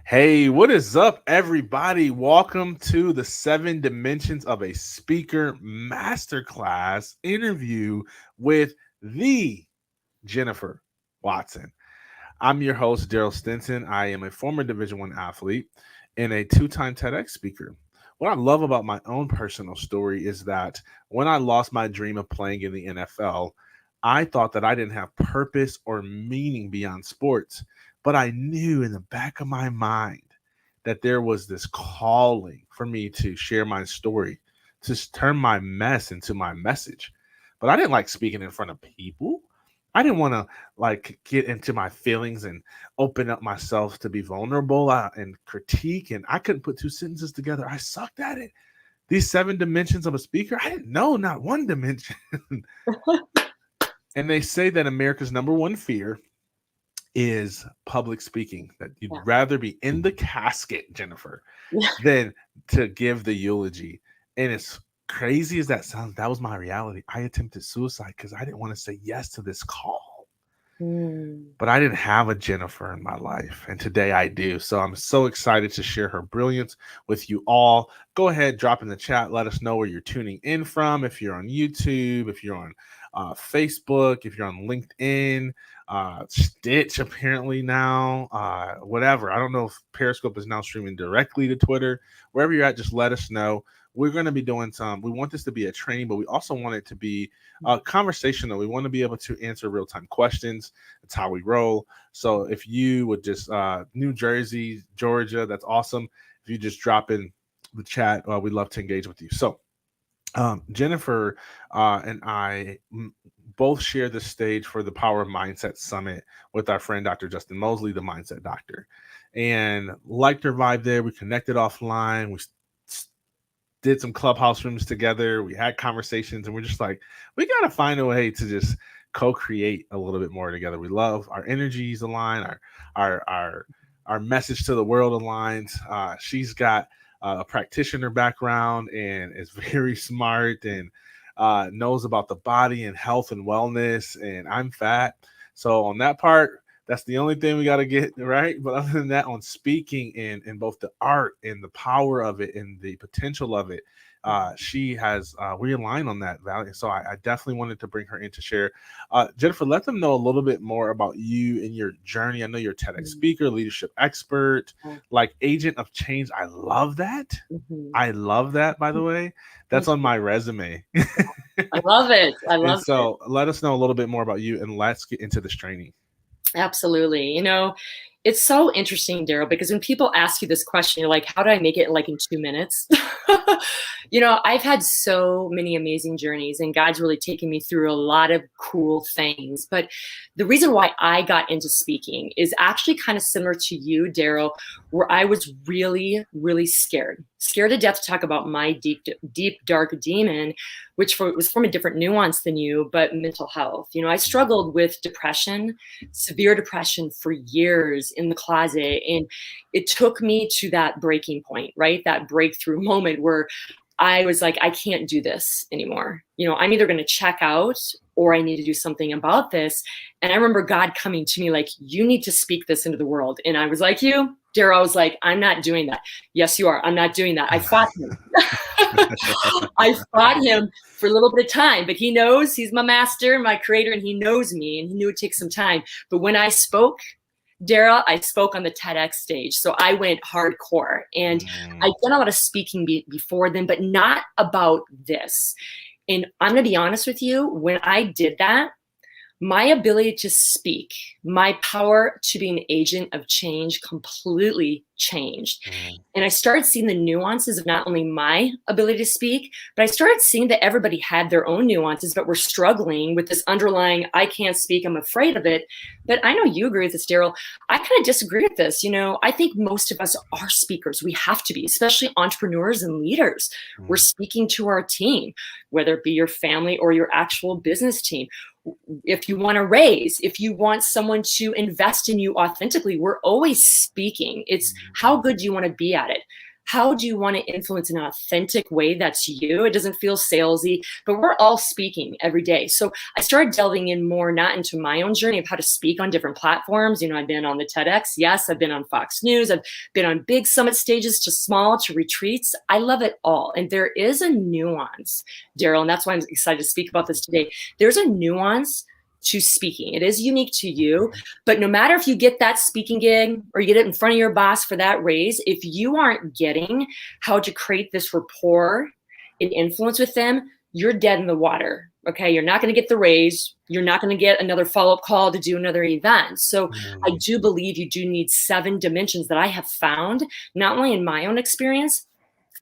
Hey, what is up, everybody? Welcome to the 7 Dimensions of a Speaker Masterclass interview with the Jennifer Watson. I'm your host, Daryl Stinson. I am a former Division I athlete and a two-time TEDx speaker. What I love about my own personal story is that when I lost my dream of playing in the NFL, I thought that I didn't have purpose or meaning beyond sports, but I knew in the back of my mind that there was this calling for me to share my story, to turn my mess into my message. But I didn't like speaking in front of people. I didn't want to get into my feelings and open up myself to be vulnerable and critique. And I couldn't put two sentences together. I sucked at it. These 7 dimensions of a speaker, I didn't know not one dimension. And they say that America's number one fear is public speaking, that you'd rather be in the casket, Jennifer, than to give the eulogy. And as crazy as that sounds, that was my reality. I attempted suicide because I didn't want to say yes to this call. But I didn't have a Jennifer in my life, and today I do. So I'm so excited to share her brilliance with you all. Go ahead, drop in the chat. Let us know where you're tuning in from. If you're on YouTube, if you're on Facebook, if you're on LinkedIn, Stitch apparently now, whatever. I don't know if Periscope is now streaming directly to Twitter. Wherever you're at, just let us know. We're going to be doing we want this to be a training, but we also want it to be conversational. We want to be able to answer real-time questions. That's how we roll. So if you would just, New Jersey, Georgia, that's awesome. If you just drop in the chat, we'd love to engage with you. So Jennifer and I both share the stage for the Power of Mindset Summit with our friend, Dr. Justin Mosley, the Mindset Doctor. And liked her vibe there. We connected offline. We did some clubhouse rooms together. We had conversations, and we're just like, we got to find a way to just co-create a little bit more together. We love our energies align, our message to the world aligns. She's got a practitioner background and is very smart and knows about the body and health and wellness. And I'm fat. So on that part, that's the only thing we got to get right. But other than that, on speaking and both the art and the power of it and the potential of it, she has, we align on that value. So I definitely wanted to bring her in to share. Jennifer, let them know a little bit more about you and your journey. I know you're a TEDx speaker, leadership expert, like agent of change. I love that. I love that, by the way. That's on my resume. I love it. I love it. So let us know a little bit more about you, and let's get into this training. Absolutely. It's so interesting, Daryl, because when people ask you this question, you're like, how do I make it in 2 minutes? I've had so many amazing journeys, and God's really taken me through a lot of cool things. But the reason why I got into speaking is actually kind of similar to you, Daryl, where I was really, really scared to death to talk about my deep, dark demon, which was from a different nuance than you, but mental health. I struggled with depression, severe depression for years in the closet. And it took me to that breaking point, right? That breakthrough moment where I was like, I can't do this anymore. I'm either going to check out or I need to do something about this. And I remember God coming to me like, you need to speak this into the world. And I was like, Daryl, I was like, I'm not doing that. Yes, you are. I'm not doing that. I fought him. I fought him for a little bit of time, but he knows he's my master, my creator, and he knows me, and he knew it'd take some time. But when I spoke, Daryl, I spoke on the TEDx stage. So I went hardcore, and I'd done a lot of speaking before then, but not about this. And I'm going to be honest with you, when I did that, my ability to speak, my power to be an agent of change completely changed. And I started seeing the nuances of not only my ability to speak, but I started seeing that everybody had their own nuances, but we're struggling with this underlying, I can't speak, I'm afraid of it. But I know you agree with this, Daryl. I kind of disagree with this. I think most of us are speakers. We have to be, especially entrepreneurs and leaders. We're speaking to our team, whether it be your family or your actual business team. If you want to raise, if you want someone to invest in you authentically, we're always speaking. It's how good do you want to be at it? How do you want to influence in an authentic way that's you? It doesn't feel salesy, but we're all speaking every day. So I started delving in more, not into my own journey of how to speak on different platforms. I've been on the TEDx. Yes, I've been on Fox News. I've been on big summit stages to small to retreats. I love it all. And there is a nuance, Daryl, and that's why I'm excited to speak about this today. There's a nuance to speaking. It is unique to you, but no matter if you get that speaking gig or you get it in front of your boss for that raise, if you aren't getting how to create this rapport and influence with them, you're dead in the water. Okay. You're not going to get the raise. You're not going to get another follow-up call to do another event. So I do believe you do need 7 dimensions that I have found, not only in my own experience,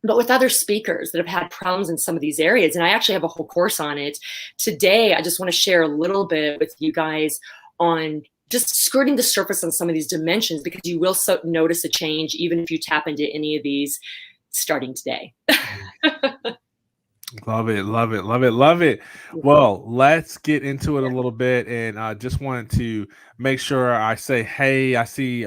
but with other speakers that have had problems in some of these areas. And I actually have a whole course on it. Today, I just want to share a little bit with you guys on just skirting the surface on some of these dimensions, because you will notice a change even if you tap into any of these starting today. Love it, love it, love it, love it. Well, let's get into it a little bit, and I just wanted to make sure I say, hey, I see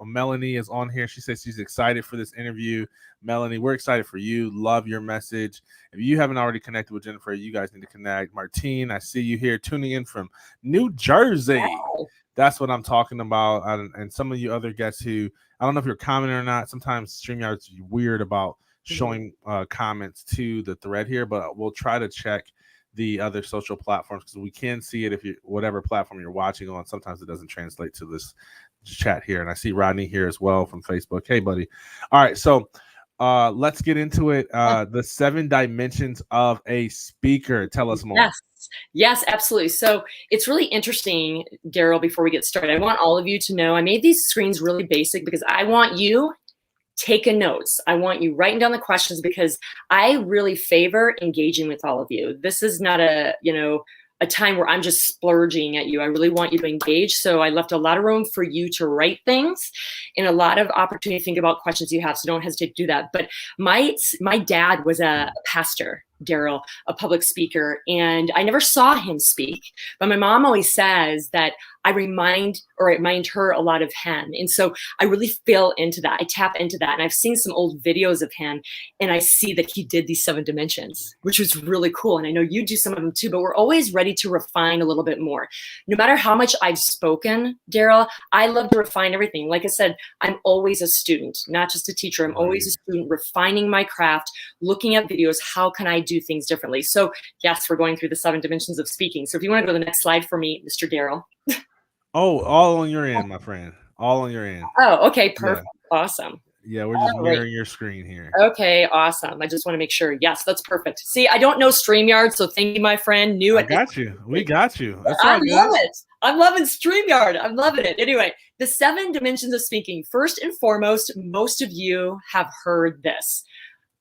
Melanie is on here. She says she's excited for this interview. Melanie, we're excited for you. Love your message. If you haven't already connected with Jennifer, you guys need to connect. Martine, I see you here tuning in from New Jersey. Wow. That's what I'm talking about. And some of you other guests who, I don't know if you're commenting or not. Sometimes StreamYard's weird about showing comments to the thread here, but we'll try to check the other social platforms because we can see it if you, whatever platform you're watching on. Sometimes it doesn't translate to this chat here. And I see Rodney here as well from Facebook. Hey, buddy. All right. So let's get into it. The 7 dimensions of a speaker. Tell us more. Yes, absolutely. So it's really interesting, Daryl, before we get started, I want all of you to know I made these screens really basic because I want you taking notes. I want you writing down the questions because I really favor engaging with all of you. This is not a time where I'm just splurging at you. I really want you to engage. So I left a lot of room for you to write things and a lot of opportunity to think about questions you have. So don't hesitate to do that. But my dad was a pastor, Daryl, a public speaker, and I never saw him speak. But my mom always says that I remind her a lot of him. And so I really feel into that. I tap into that. And I've seen some old videos of him and I see that he did these 7 dimensions, which was really cool. And I know you do some of them too, but we're always ready to refine a little bit more. No matter how much I've spoken, Daryl, I love to refine everything. Like I said, I'm always a student, not just a teacher. I'm always a student refining my craft, looking at videos. How can I do things differently? So yes, we're going through the 7 dimensions of speaking. So if you want to go to the next slide for me, Mr. Daryl. Oh, all on your end, my friend. All on your end. Oh, okay. Perfect. Yeah. Awesome. Yeah, we're just mirroring your screen here. Okay, awesome. I just want to make sure. Yes, that's perfect. See, I don't know StreamYard, so thank you, my friend. I got you. We got you. That's I love it. I'm loving StreamYard. I'm loving it. Anyway, the 7 dimensions of speaking. First and foremost, most of you have heard this.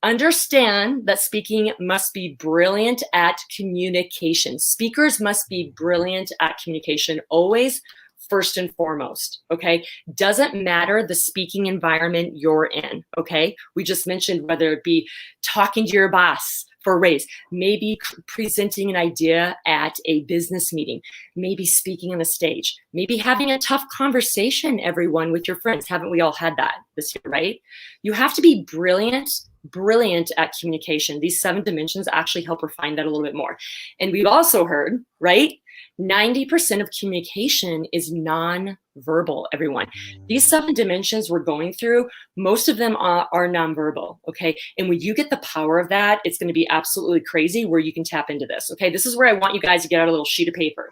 Understand that speaking must be brilliant at communication. Speakers must be brilliant at communication, always first and foremost, okay? Doesn't matter the speaking environment you're in, okay? We just mentioned whether it be talking to your boss for a raise, maybe presenting an idea at a business meeting, maybe speaking on a stage, maybe having a tough conversation, everyone, with your friends. Haven't we all had that this year, right? You have to be brilliant at communication. These 7 dimensions actually help refine that a little bit more. And we've also heard, right? 90% of communication is non-verbal, everyone. These 7 dimensions we're going through, most of them are non-verbal, okay? And when you get the power of that, it's going to be absolutely crazy where you can tap into this, okay? This is where I want you guys to get out a little sheet of paper,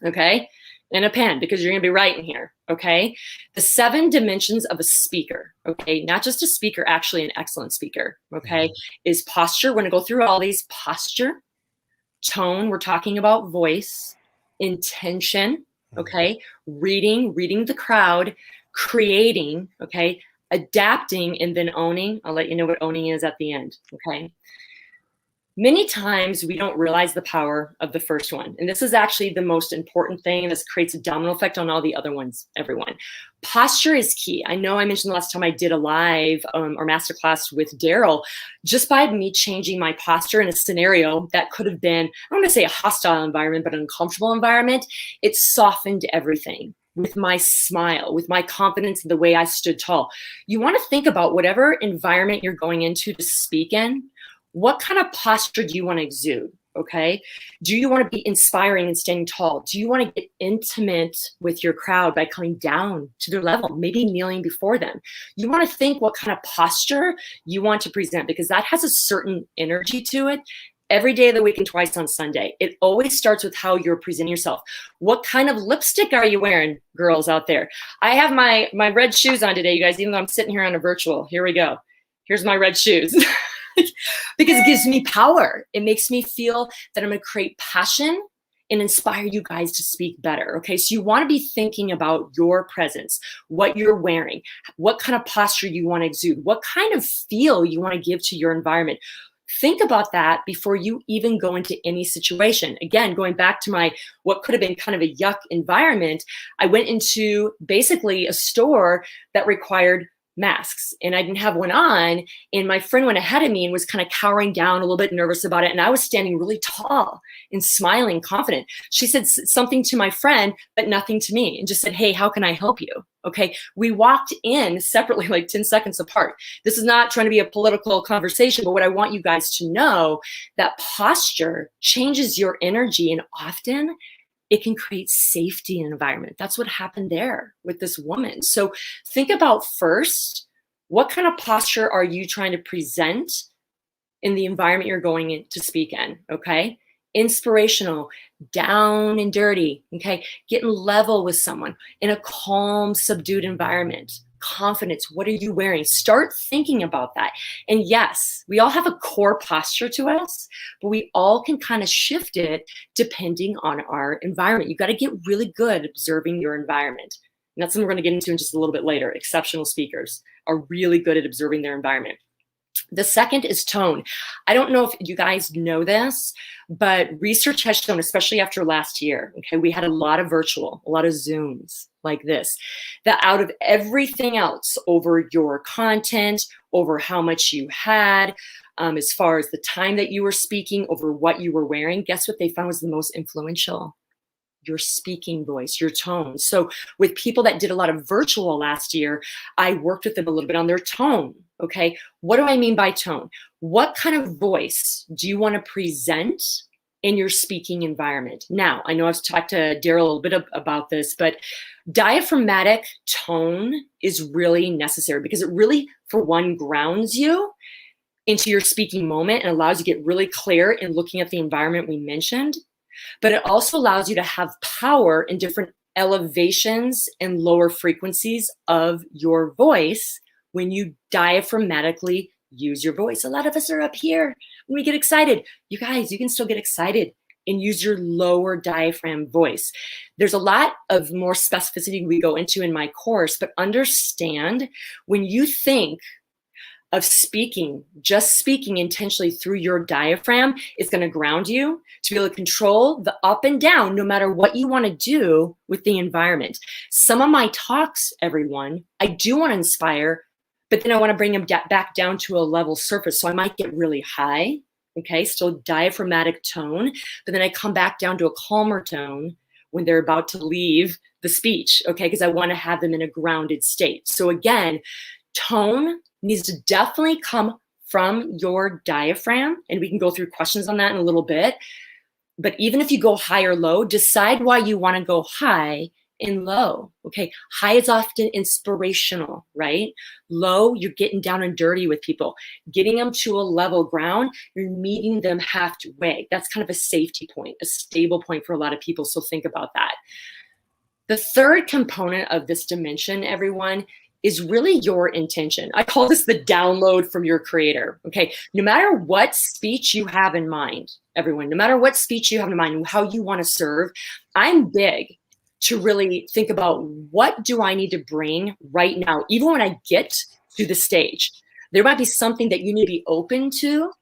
okay? And a pen, because you're going to be writing here, okay? The 7 dimensions of a speaker, okay? Not just a speaker, actually an excellent speaker, okay? Is posture. We're going to go through all these. Posture, tone, we're talking about voice, intention, okay? Reading the crowd, creating, okay? Adapting, and then owning. I'll let you know what owning is at the end, okay? Many times we don't realize the power of the first one. And this is actually the most important thing. And this creates a domino effect on all the other ones, everyone. Posture is key. I know I mentioned the last time I did a live or masterclass with Daryl, just by me changing my posture in a scenario that could have been, I don't want to say a hostile environment, but an uncomfortable environment, it softened everything. with my smile, with my confidence in the way I stood tall. You want to think about whatever environment you're going into to speak in. What kind of posture do you want to exude? Okay. Do you want to be inspiring and standing tall? Do you want to get intimate with your crowd by coming down to their level, maybe kneeling before them? You want to think what kind of posture you want to present, because that has a certain energy to it. Every day of the week and twice on Sunday. It always starts with how you're presenting yourself. What kind of lipstick are you wearing, girls out there? I have my red shoes on today, you guys, even though I'm sitting here on a virtual. Here we go. Here's my red shoes. Because it gives me power. It makes me feel that I'm going to create passion and inspire you guys to speak better. Okay, so you want to be thinking about your presence, what you're wearing, what kind of posture you want to exude, what kind of feel you want to give to your environment. Think about that before you even go into any situation. Again, going back to my what could have been kind of a yuck environment, I went into basically a store that required masks, and I didn't have one on, and my friend went ahead of me and was kind of cowering down, a little bit nervous about it, and I was standing really tall and smiling, confident. She said something to my friend, but nothing to me, and just said, "Hey, how can I help you?" Okay, we walked in separately, like 10 seconds apart. This is not trying to be a political conversation, but what I want you guys to know, that posture changes your energy, and often it can create safety in an environment. That's what happened there with this woman. So think about first, what kind of posture are you trying to present in the environment you're going in to speak in, okay? Inspirational, down and dirty, okay? Getting level with someone in a calm, subdued environment. Confidence, what are you wearing? Start thinking about that. And yes, we all have a core posture to us, but we all can kind of shift it depending on our environment. You got to get really good at observing your environment. And that's something we're going to get into in just a little bit later. Exceptional speakers are really good at observing their environment. The second is tone. I don't know if you guys know this, but research has shown, especially after last year, okay, we had a lot of virtual, a lot of Zooms like this, that out of everything else, over your content, over how much you had, as far as the time that you were speaking, over what you were wearing, guess what they found was the most influential? Your speaking voice, your tone. So with people that did a lot of virtual last year, I worked with them a little bit on their tone. Okay, what do I mean by tone? What kind of voice do you want to present in your speaking environment? Now, I know I've talked to Daryl a little bit about this, but diaphragmatic tone is really necessary, because it really, for one, grounds you into your speaking moment and allows you to get really clear in looking at the environment we mentioned. But it also allows you to have power in different elevations and lower frequencies of your voice when you diaphragmatically use your voice. A lot of us are up here when we get excited. You guys, you can still get excited and use your lower diaphragm voice. There's a lot of more specificity we go into in my course, but understand, when you think of speaking, just speaking intentionally through your diaphragm is going to ground you to be able to control the up and down, no matter what you want to do with the environment. Some of my talks, everyone, I do want to inspire, but then I want to bring them back down to a level surface. So I might get really high, okay, still diaphragmatic tone, but then I come back down to a calmer tone when they're about to leave the speech, okay, because I want to have them in a grounded state. So again, tone needs to definitely come from your diaphragm, and we can go through questions on that in a little bit. But even if you go high or low, decide why you want to go high and low. Okay, high is often inspirational, right? Low, you're getting down and dirty with people, getting them to a level ground. You're meeting them halfway. That's kind of a safety point, a stable point for a lot of people. So think about that. The third component of this dimension, everyone, is really your intention. I call this the download from your creator. Okay, no matter what speech you have in mind, everyone, no matter what speech you have in mind and how you want to serve, I'm big to really think about, what do I need to bring right now, even when I get to the stage. There might be something that you need to be open to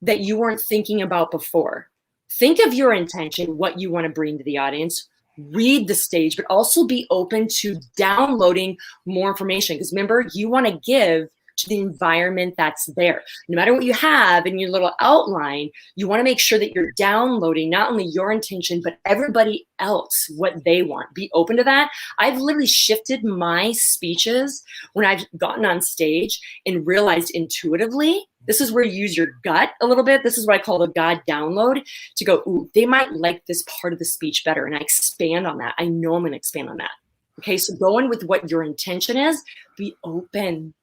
that you weren't thinking about before. Think of your intention, what you want to bring to the audience. Read the stage, but also be open to downloading more information. Because remember, you want to give to the environment that's there. No matter what you have in your little outline, you want to make sure that you're downloading not only your intention, but everybody else, what they want. Be open to that. I've literally shifted my speeches when I've gotten on stage and realized intuitively, this is where you use your gut a little bit. This is what I call the God download, to go, ooh, they might like this part of the speech better. And I expand on that. I know I'm going to expand on that. Okay, so go in with what your intention is. Be open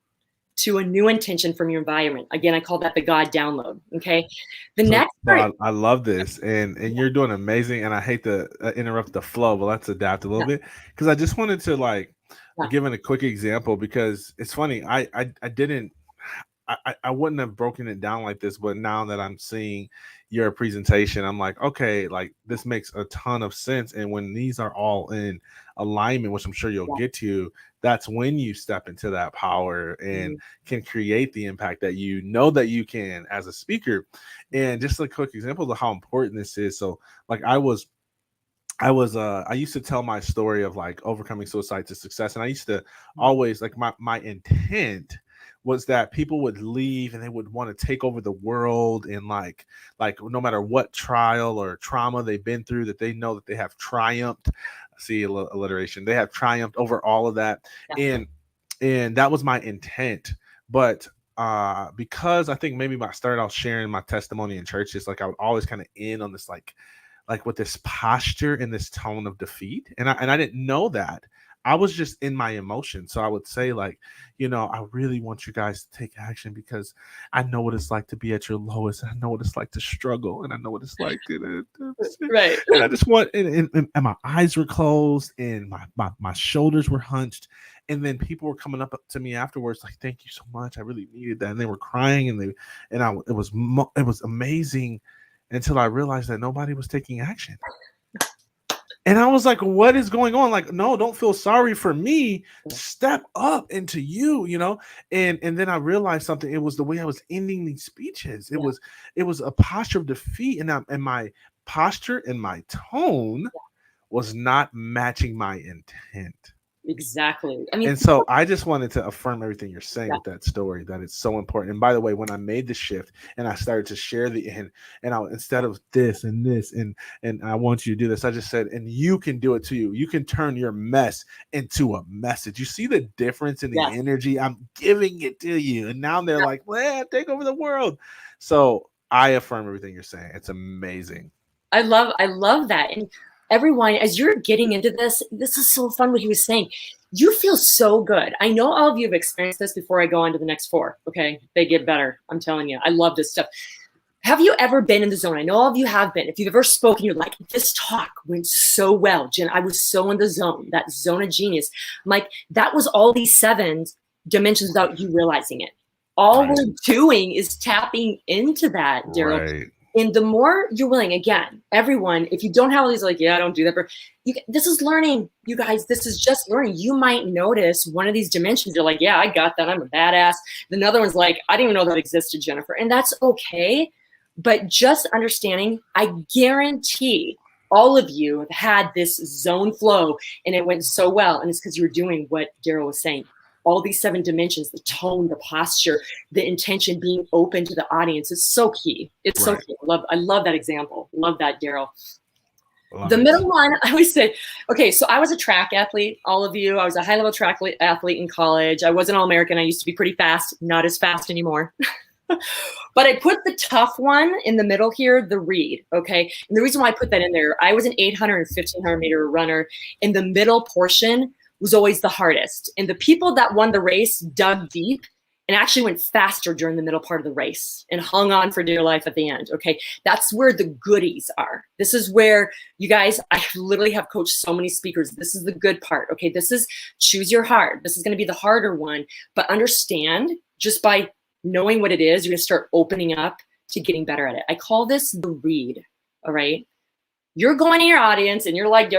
to a new intention from your environment. Again, I call that the God download. Okay, the next part. I love this, and you're doing amazing. And I hate to interrupt the flow, but let's adapt a little bit, because I just wanted to like give it a quick example, because it's funny. I didn't. I wouldn't have broken it down like this, but now that I'm seeing your presentation, I'm like, okay, like this makes a ton of sense. And when these are all in alignment, which I'm sure you'll get to, that's when you step into that power and can create the impact that you know that you can as a speaker. And just a quick example of how important this is. So like I used to tell my story of like overcoming suicide to success. And I used to always like my intent was that people would leave and they would want to take over the world, and like no matter what trial or trauma they've been through, that they know that they have triumphed. See, alliteration. They have triumphed over all of that. And that was my intent. But because I think maybe I started out sharing my testimony in churches, like I would always kind of end on this like with this posture and this tone of defeat. And I didn't know that. I was just in my emotions. So I would say like, you know, I really want you guys to take action because I know what it's like to be at your lowest. I know what it's like to struggle, and I know what it's like to right. And I just want, and my eyes were closed and my shoulders were hunched. And then people were coming up to me afterwards, like, thank you so much. I really needed that. And they were crying, and it was amazing until I realized that nobody was taking action. And I was like, what is going on? Like, no, don't feel sorry for me. Step up into you, you know? And then I realized something. It was the way I was ending these speeches. It was a posture of defeat. And my posture and my tone was not matching my intent. Exactly. I mean, and so I just wanted to affirm everything you're saying with that story, that it's so important. And by the way, when I made the shift and I started to share the end, and I, instead of this and this, and I want you to do this, I just said, and you can do it too. You can turn your mess into a message. You see the difference in the energy? I'm giving it to you. And now they're like, well, take over the world. So I affirm everything you're saying. It's amazing. I love that. And everyone, as you're getting into this is so fun what he was saying. You feel so good. I know all of you have experienced this before I go on to the next 4. Okay. They get better. I'm telling you. I love this stuff. Have you ever been in the zone? I know all of you have been. If you've ever spoken, you're like, this talk went so well, Jen. I was so in the zone, that zone of genius. I'm like, that was all these 7 dimensions without you realizing it. All we're doing is tapping into that, Daryl. Right. And the more you're willing, again, everyone, if you don't have all these, like, yeah, I don't do that. But this is learning, you guys. This is just learning. You might notice one of these dimensions. You're like, yeah, I got that. I'm a badass. Another one's like, I didn't even know that existed, Jennifer. And that's okay. But just understanding, I guarantee all of you have had this zone flow and it went so well. And it's because you were doing what Daryl was saying. All these 7 dimensions, the tone, the posture, the intention, being open to the audience is so key. It's so key. I love that example. Love that, Daryl. The middle one, I always say, okay, so I was a track athlete, all of you. I was a high-level track athlete in college. I was an All-American. I used to be pretty fast, not as fast anymore. But I put the tough one in the middle here, the read, okay? And the reason why I put that in there, I was an 800 and 1500 meter runner. In the middle portion was always the hardest. And the people that won the race dug deep and actually went faster during the middle part of the race and hung on for dear life at the end, okay? That's where the goodies are. This is where, you guys, I literally have coached so many speakers. This is the good part, okay? This is choose your heart. This is gonna be the harder one, but understand, just by knowing what it is, you're gonna start opening up to getting better at it. I call this the read, all right? You're going to your audience and you're like,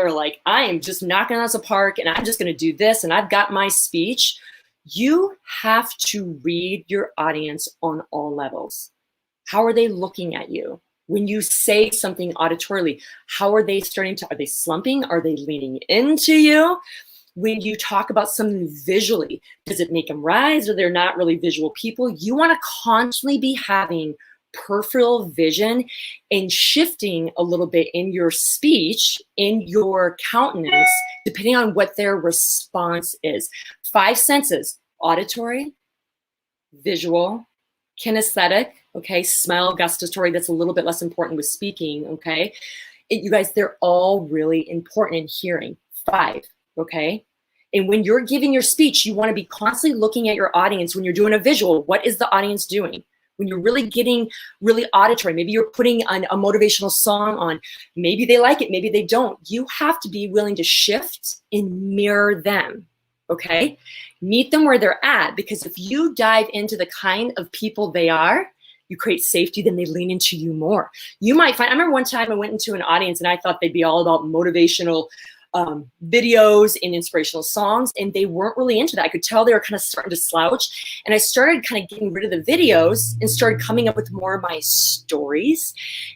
I am just knocking us a park and I'm just gonna do this and I've got my speech. You have to read your audience on all levels. How are they looking at you? When you say something auditorily, how are they starting to, are they slumping? Are they leaning into you? When you talk about something visually, does it make them rise, or they're not really visual people? You want to constantly be having peripheral vision and shifting a little bit in your speech, in your countenance, depending on what their response is. 5 senses: auditory, visual, kinesthetic, okay, smell, gustatory. That's a little bit less important with speaking, okay? You guys, they're all really important in hearing. 5, okay? And when you're giving your speech, you want to be constantly looking at your audience. When you're doing a visual, what is the audience doing? When you're really getting really auditory, maybe you're putting a motivational song on, maybe they like it, maybe they don't. You have to be willing to shift and mirror them, okay? Meet them where they're at, because if you dive into the kind of people they are, you create safety, then they lean into you more. You might find, I remember one time I went into an audience and I thought they'd be all about motivational videos and inspirational songs, and they weren't really into that. I could tell they were kind of starting to slouch, and I started kind of getting rid of the videos and started coming up with more of my stories.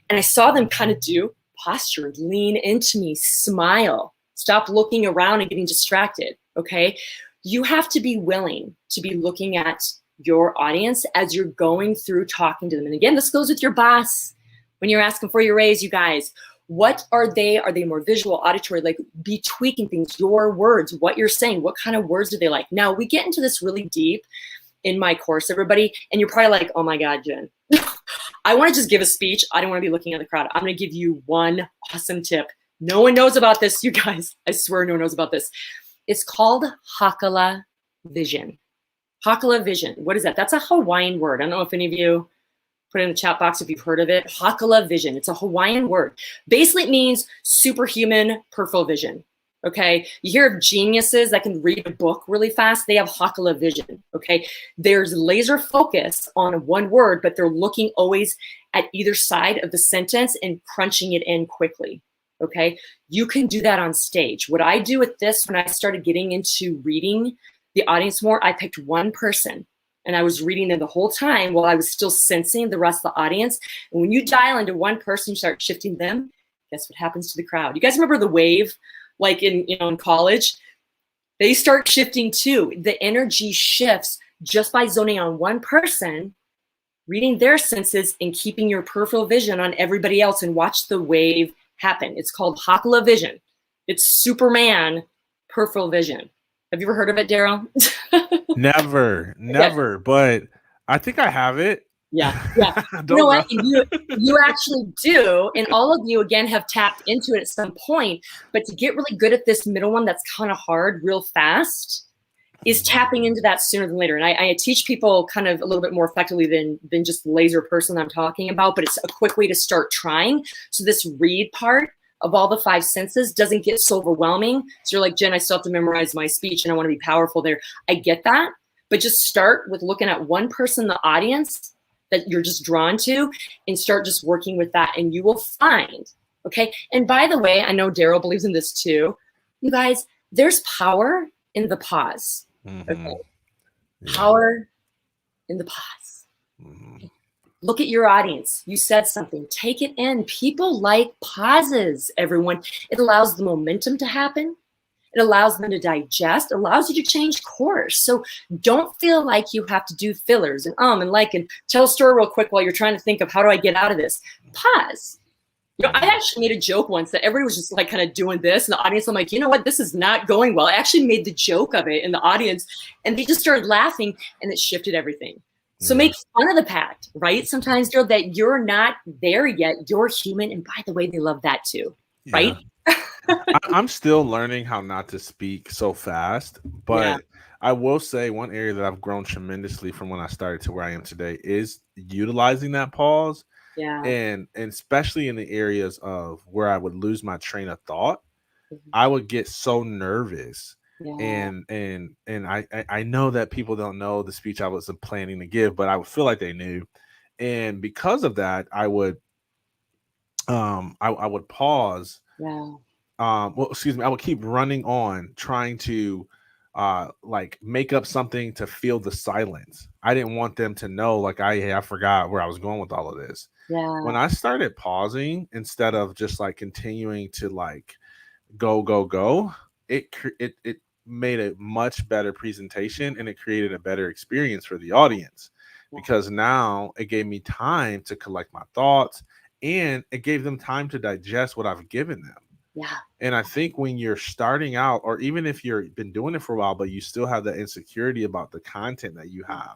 And I saw them kind of do posture, lean into me, smile, stop looking around and getting distracted, okay? You have to be willing to be looking at your audience as you're going through talking to them. And again, this goes with your boss. When you're asking for your raise, you guys, what are they? Are they more visual, auditory? Like, be tweaking things, your words, what you're saying, what kind of words do they like? Now, we get into this really deep in my course, everybody, and you're probably like, oh my God, Jen, I want to just give a speech. I don't want to be looking at the crowd. I'm going to give you one awesome tip. No one knows about this, you guys. I swear no one knows about this. It's called Hakala vision. Hakala vision. What is that? That's a Hawaiian word. I don't know if any of you put it in the chat box if you've heard of it. Hakala vision. It's a Hawaiian word. Basically, it means superhuman peripheral vision. Okay. You hear of geniuses that can read a book really fast. They have Hakala vision. Okay. There's laser focus on one word, but they're looking always at either side of the sentence and crunching it in quickly. Okay. You can do that on stage. What I do with this, when I started getting into reading the audience more, I picked one person and I was reading them the whole time while I was still sensing the rest of the audience. And when you dial into one person, you start shifting them, guess what happens to the crowd? You guys remember the wave, like in college? They start shifting too. The energy shifts just by zoning on one person, reading their senses, and keeping your peripheral vision on everybody else, and watch the wave happen. It's called Hakala vision. It's Superman peripheral vision. Have you ever heard of it, Daryl? Never, Okay. but I think I have it. Yeah. You know what? You actually do, and all of you again have tapped into it at some point. But to get really good at this middle one, that's kind of hard, real fast, is tapping into that sooner than later. And I teach people kind of a little bit more effectively than just the laser person I'm talking about. But it's a quick way to start trying. So this read part of all the 5 senses doesn't get so overwhelming. So you're like, Jen, I still have to memorize my speech and I want to be powerful there. I get that. But just start with looking at one person in the audience that you're just drawn to, and start just working with that, and you will find, okay? And by the way, I know Daryl believes in this too. You guys, there's power in the pause. Okay? Yeah. Power in the pause. Okay. Look at your audience. You said something. Take it in. People like pauses, everyone. It allows the momentum to happen. It allows them to digest. It allows you to change course. So don't feel like you have to do fillers and like, and tell a story real quick while you're trying to think of, how do I get out of this? Pause. You know, I actually made a joke once that everybody was just like kind of doing this, and the audience, I'm like, you know what? This is not going well. I actually made the joke of it in the audience, and they just started laughing, and it shifted everything. So make fun of the pact, right? Sometimes, Daryl, that you're not there yet. You're human. And by the way, they love that too, right? I'm still learning how not to speak so fast, but I will say one area that I've grown tremendously from when I started to where I am today is utilizing that pause. Yeah. And especially in the areas of where I would lose my train of thought, I would get so nervous. Yeah. And I know that people don't know the speech I was planning to give, but I would feel like they knew. And because of that, I would pause. Yeah. Well, excuse me, I would keep running on trying to like make up something to fill the silence. I didn't want them to know, like, I forgot where I was going with all of this. Yeah. When I started pausing instead of just like continuing to like go, it made a much better presentation, and it created a better experience for the audience, because now it gave me time to collect my thoughts, and it gave them time to digest what I've given them. Yeah. And I think when you're starting out, or even if you've been doing it for a while, but you still have that insecurity about the content that you have,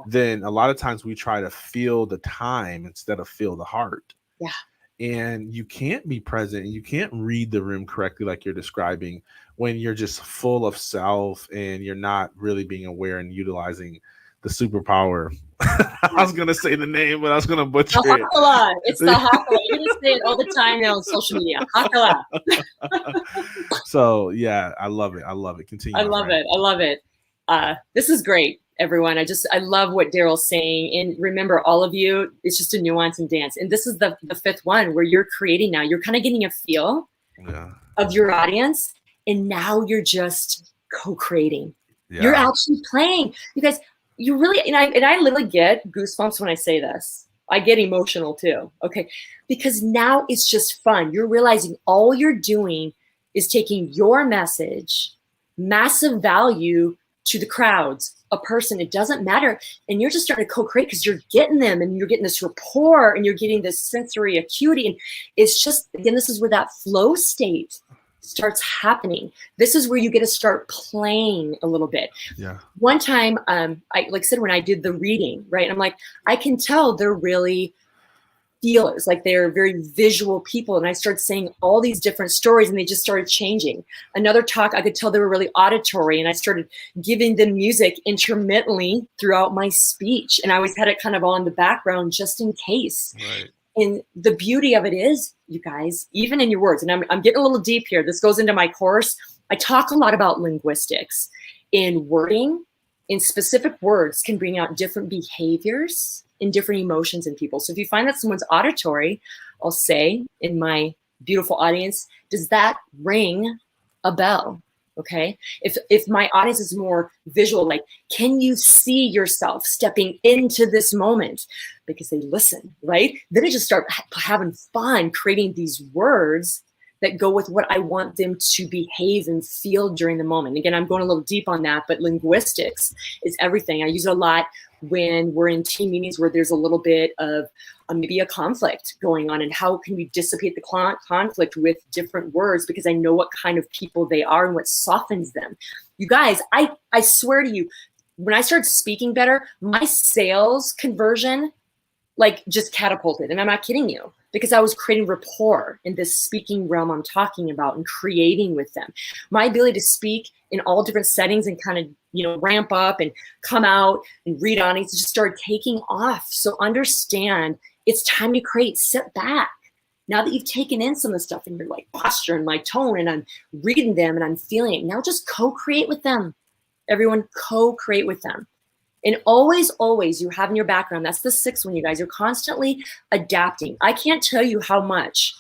then a lot of times we try to feel the time instead of feel the heart. Yeah. And you can't be present, and you can't read the room correctly like you're describing when you're just full of self and you're not really being aware and utilizing the superpower. I was going to say the name, but I was going to butcher it. Hakala. It's the Hakala. You're going to say it all the time now on social media. Hakala. So, yeah, I love it. I love it. Continue. I love it. I love it. This is great, everyone. I love what Daryl's saying. And remember, all of you, it's just a nuance and dance. And this is the fifth one where you're creating now. You're kind of getting a feel of your audience. And now you're just co-creating. Yeah. You're actually playing. You guys, you really, and I literally get goosebumps when I say this. I get emotional too. Okay. Because now it's just fun. You're realizing all you're doing is taking your message, massive value to the crowds, a person, it doesn't matter. And you're just starting to co-create because you're getting them, and you're getting this rapport, and you're getting this sensory acuity. And it's just, again, this is where that flow state starts happening. This is where you get to start playing a little bit. Yeah. One time, I like I said, when I did the reading, right? I'm like, I can tell they're really feelers, like they're very visual people. And I started saying all these different stories, and they just started changing. Another talk, I could tell they were really auditory, and I started giving them music intermittently throughout my speech. And I always had it kind of all in the background just in case. Right. And the beauty of it is, you guys, even in your words, and I'm getting a little deep here. This goes into my course. I talk a lot about linguistics. In wording, in specific words can bring out different behaviors and different emotions in people. So if you find that someone's auditory, I'll say in my beautiful audience, does that ring a bell? Okay. If my audience is more visual, like, can you see yourself stepping into this moment? Because they listen, right? Then I just start having fun creating these words that go with what I want them to behave and feel during the moment. Again, I'm going a little deep on that, but linguistics is everything. I use it a lot when we're in team meetings where there's a little bit of maybe a conflict going on, and how can we dissipate the conflict with different words, because I know what kind of people they are and what softens them. You guys, I swear to you, when I started speaking better, my sales conversion like just catapulted. And I'm not kidding you, because I was creating rapport in this speaking realm I'm talking about and creating with them. My ability to speak in all different settings and kind of, ramp up and come out and read on it just started taking off. So understand, it's time to create. Sit back. Now that you've taken in some of the stuff in your like posture and my tone, and I'm reading them and I'm feeling it, now just co-create with them. Everyone, co-create with them. And always, always, you have in your background, that's the sixth one, you guys, you're constantly adapting. I can't tell you how much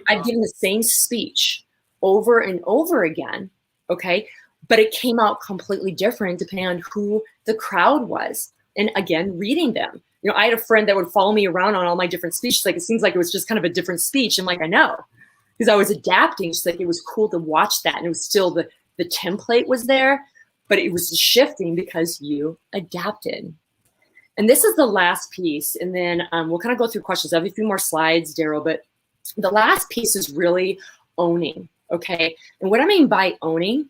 I've given the same speech over and over again, okay? But it came out completely different depending on who the crowd was. And again, reading them. I had a friend that would follow me around on all my different speeches. Like, it seems like it was just kind of a different speech. I'm like, I know, because I was adapting. Just like, it was cool to watch that. And it was still the template was there, but it was shifting because you adapted. And this is the last piece. And then we'll kind of go through questions. I have a few more slides, Daryl, but the last piece is really owning, okay? And what I mean by owning,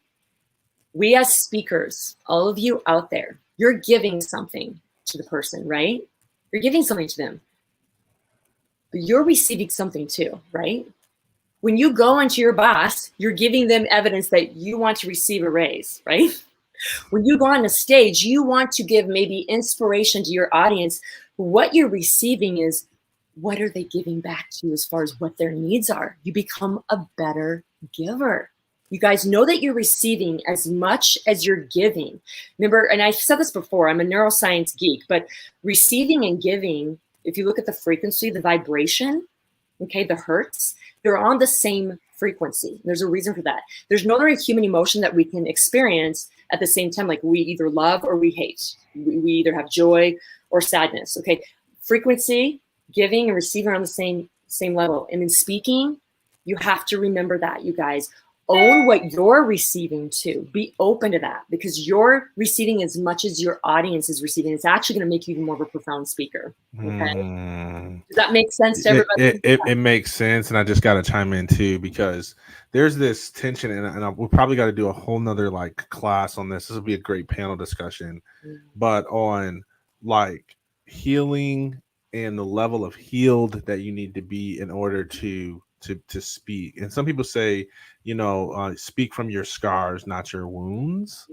we as speakers, all of you out there, you're giving something to the person, right? You're giving something to them, but you're receiving something too, right? When you go into your boss, you're giving them evidence that you want to receive a raise, right? When you go on a stage, you want to give maybe inspiration to your audience. What you're receiving is, what are they giving back to you as far as what their needs are? You become a better giver. You guys know that you're receiving as much as you're giving. Remember, and I've said this before, I'm a neuroscience geek, but receiving and giving, if you look at the frequency, the vibration, okay, the hertz, they're on the same frequency. There's a reason for that. There's no other human emotion that we can experience at the same time. Like, we either love or we hate. We either have joy or sadness, okay? Frequency, giving and receiving are on the same level. And in speaking, you have to remember that, you guys. own what you're receiving too. Be open to that, because you're receiving as much as your audience is receiving. It's actually going to make you even more of a profound speaker. Okay. Does that make sense to everybody? It makes sense. And I just got to chime in too, because there's this tension, and we probably got to do a whole nother like class on this. This would be a great panel discussion, but on like healing and the level of healed that you need to be in order to speak. And some people say, speak from your scars, not your wounds.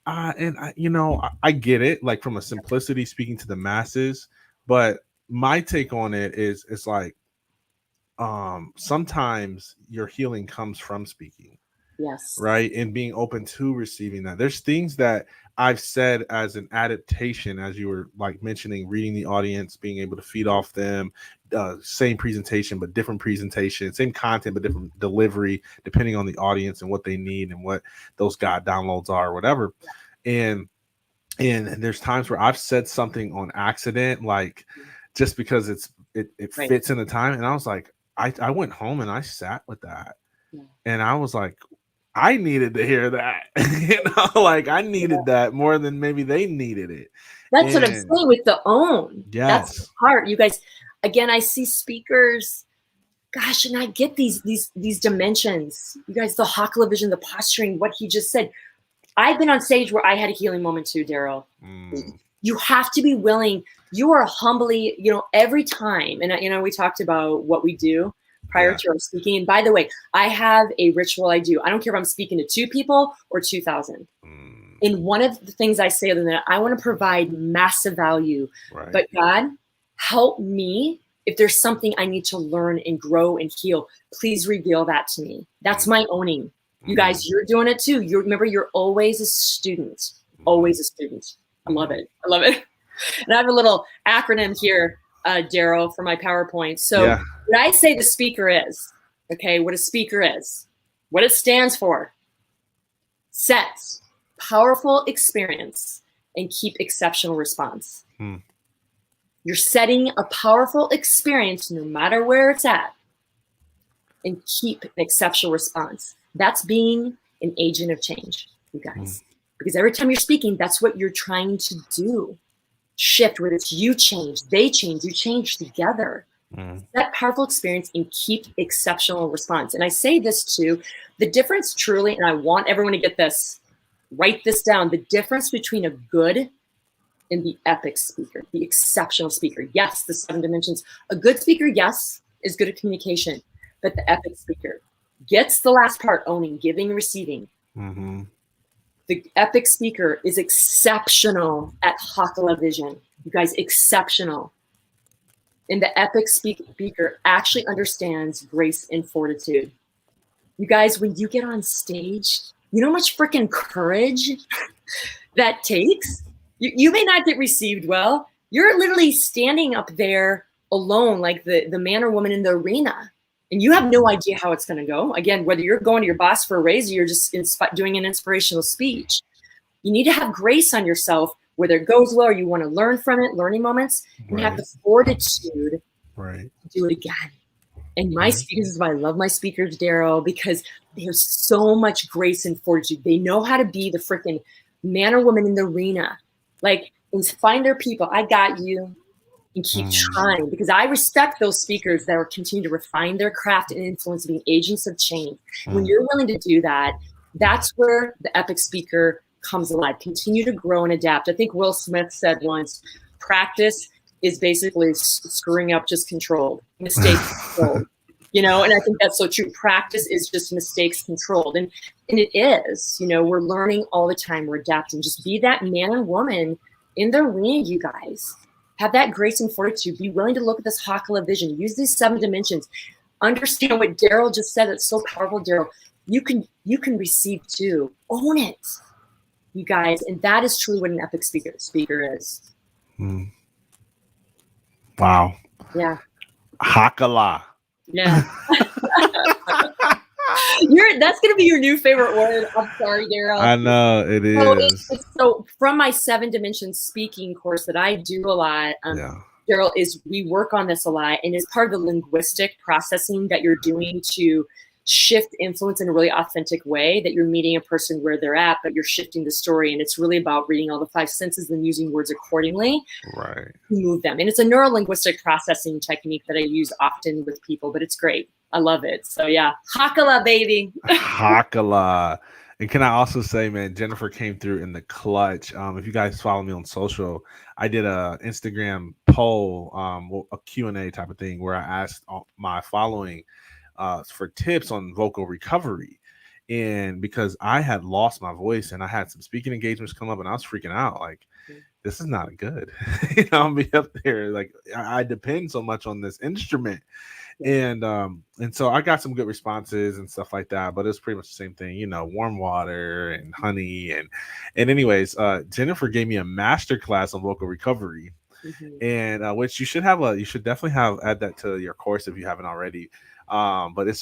And I get it, like from a simplicity, speaking to the masses. But my take on it is, it's like, sometimes your healing comes from speaking. Yes. Right. And being open to receiving that. There's things that I've said as an adaptation, as you were like mentioning, reading the audience, being able to feed off them, same presentation, but different presentation, same content, but different delivery, depending on the audience and what they need and what those God downloads are or whatever. And there's times where I've said something on accident, like just because it fits in the time. And I was like, I went home and I sat with that. And I was like, I needed to hear that. Like I needed that more than maybe they needed it. That's what I'm saying with the own. Yes. That's the part. You guys, again, I see speakers, gosh, and I get these dimensions. You guys, the Hakala vision, the posturing, what he just said. I've been on stage where I had a healing moment too, Daryl. You have to be willing. You are humbly, every time. And, we talked about what we do prior to our speaking. And by the way, I have a ritual I do. I don't care if I'm speaking to 2 people or 2,000. And one of the things I say other than that, I want to provide massive value. Right. But God, help me. If there's something I need to learn and grow and heal, please reveal that to me. That's my owning. You guys, you're doing it too. Remember, you're always a student. Always a student. I love it. I love it. And I have a little acronym here, Daryl, for my PowerPoint. So what I say the speaker is, okay, what a speaker is, what it stands for: set powerful experience and keep exceptional response. You're setting a powerful experience no matter where it's at and keep an exceptional response. That's being an agent of change, you guys. Because every time you're speaking, that's what you're trying to do. Shift, whether it's you change, they change, you change together. That powerful experience and keep exceptional response. And I say this too, the difference truly, and I want everyone to get this, write this down, the difference between a good and the epic speaker, the exceptional speaker. Yes, the 7 dimensions. A good speaker, yes, is good at communication, but the epic speaker gets the last part, owning, giving, receiving. The epic speaker is exceptional at Hakala vision. You guys, exceptional. And the epic speaker actually understands grace and fortitude. You guys, when you get on stage, you know how much freaking courage that takes? You may not get received well. You're literally standing up there alone, like the man or woman in the arena. And you have no idea how it's going to go. Again, whether you're going to your boss for a raise or you're just doing an inspirational speech, you need to have grace on yourself, whether it goes well or you want to learn from it, learning moments, and have the fortitude to do it again. And my speakers, this is why I love my speakers, Daryl, because they have so much grace and fortitude. They know how to be the freaking man or woman in the arena. Like, find their people. I got you. And keep trying, because I respect those speakers that are continuing to refine their craft and influence, being agents of change. When you're willing to do that, that's where the epic speaker comes alive. Continue to grow and adapt. I think Will Smith said once, practice is basically screwing up just controlled. Mistakes controlled. And I think that's so true. Practice is just mistakes controlled. And it is. We're learning all the time. We're adapting. Just be that man and woman in the arena, you guys. Have that grace and fortitude. Be willing to look at this Hakala vision. Use these 7 dimensions. Understand what Daryl just said. It's so powerful, Daryl. You can receive too. Own it, you guys. And that is truly what an epic speaker is. Wow. Yeah. Hakala. Yeah. That's going to be your new favorite word. I'm sorry, Daryl. I know it is. So from my 7 dimensions speaking course that I do a lot, Daryl, we work on this a lot, and it's part of the linguistic processing that you're doing to shift influence in a really authentic way, that you're meeting a person where they're at, but you're shifting the story. And it's really about reading all the 5 senses and using words accordingly Right. to move them. And it's a neuro-linguistic processing technique that I use often with people, but it's great. I love it. So yeah, Hakala, baby. Hakala. And can I also say, man, Jennifer came through in the clutch. If you guys follow me on social, I did a Instagram poll, a Q&A type of thing where I asked my following for tips on vocal recovery. And because I had lost my voice and I had some speaking engagements come up and I was freaking out, like, this is not good. I'll be up there. Like, I depend so much on this instrument. And so I got some good responses and stuff like that, but it's pretty much the same thing, warm water and honey. And anyways, Jennifer gave me a master class on vocal recovery. And which you should definitely add that to your course if you haven't already. But it's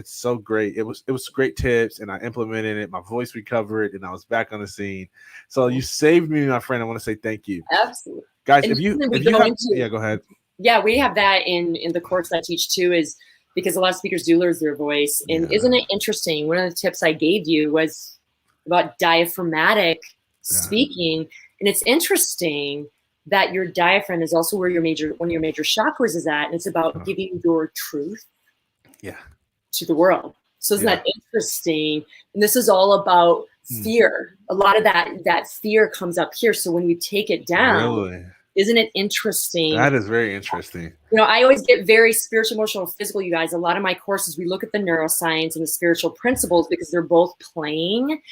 so great. It was great tips, and I implemented it. My voice recovered, and I was back on the scene. So you saved me, my friend. I want to say thank you. Absolutely, guys. And go ahead. Yeah, we have that in the course I teach too, is because a lot of speakers do lose their voice. And isn't it interesting? One of the tips I gave you was about diaphragmatic speaking, and it's interesting that your diaphragm is also where one of your major chakras is at, and it's about giving your truth to the world. So isn't that interesting? And this is all about fear. A lot of that fear comes up here. So when we take it down, isn't it interesting? That is very interesting. I always get very spiritual, emotional, physical, you guys. A lot of my courses, we look at the neuroscience and the spiritual principles because they're both playing.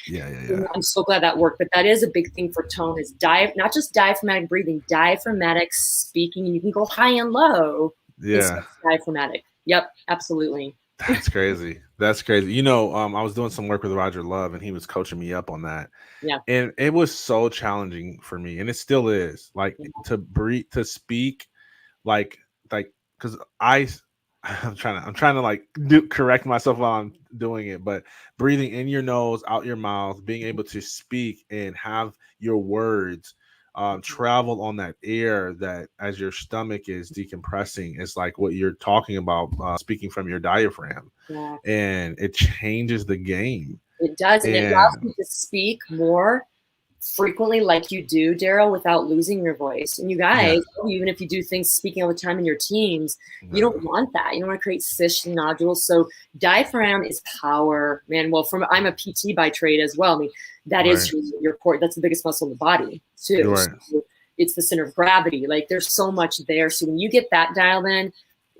I'm so glad that worked. But that is a big thing for tone, is not just diaphragmatic breathing, diaphragmatic speaking. And you can go high and low. Yeah. Diaphragmatic. Yep, absolutely. That's crazy. That's crazy. I was doing some work with Roger Love, and he was coaching me up on that. Yeah. And it was so challenging for me, and it still is. Like to breathe, to speak, like because I'm trying to like correct myself while I'm doing it, but breathing in your nose, out your mouth, being able to speak and have your words travel on that air that as your stomach is decompressing is like what you're talking about, speaking from your diaphragm. And it changes the game. It does, and it allows you to speak more frequently like you do, Daryl, without losing your voice. And you guys, even if you do things speaking all the time in your teams, you don't want that. You don't want to create cysts and nodules. So diaphragm is power, man. Well, I'm a PT by trade as well. I mean, that is your core. That's the biggest muscle in the body too. So it's the center of gravity. Like there's so much there. So when you get that dialed in,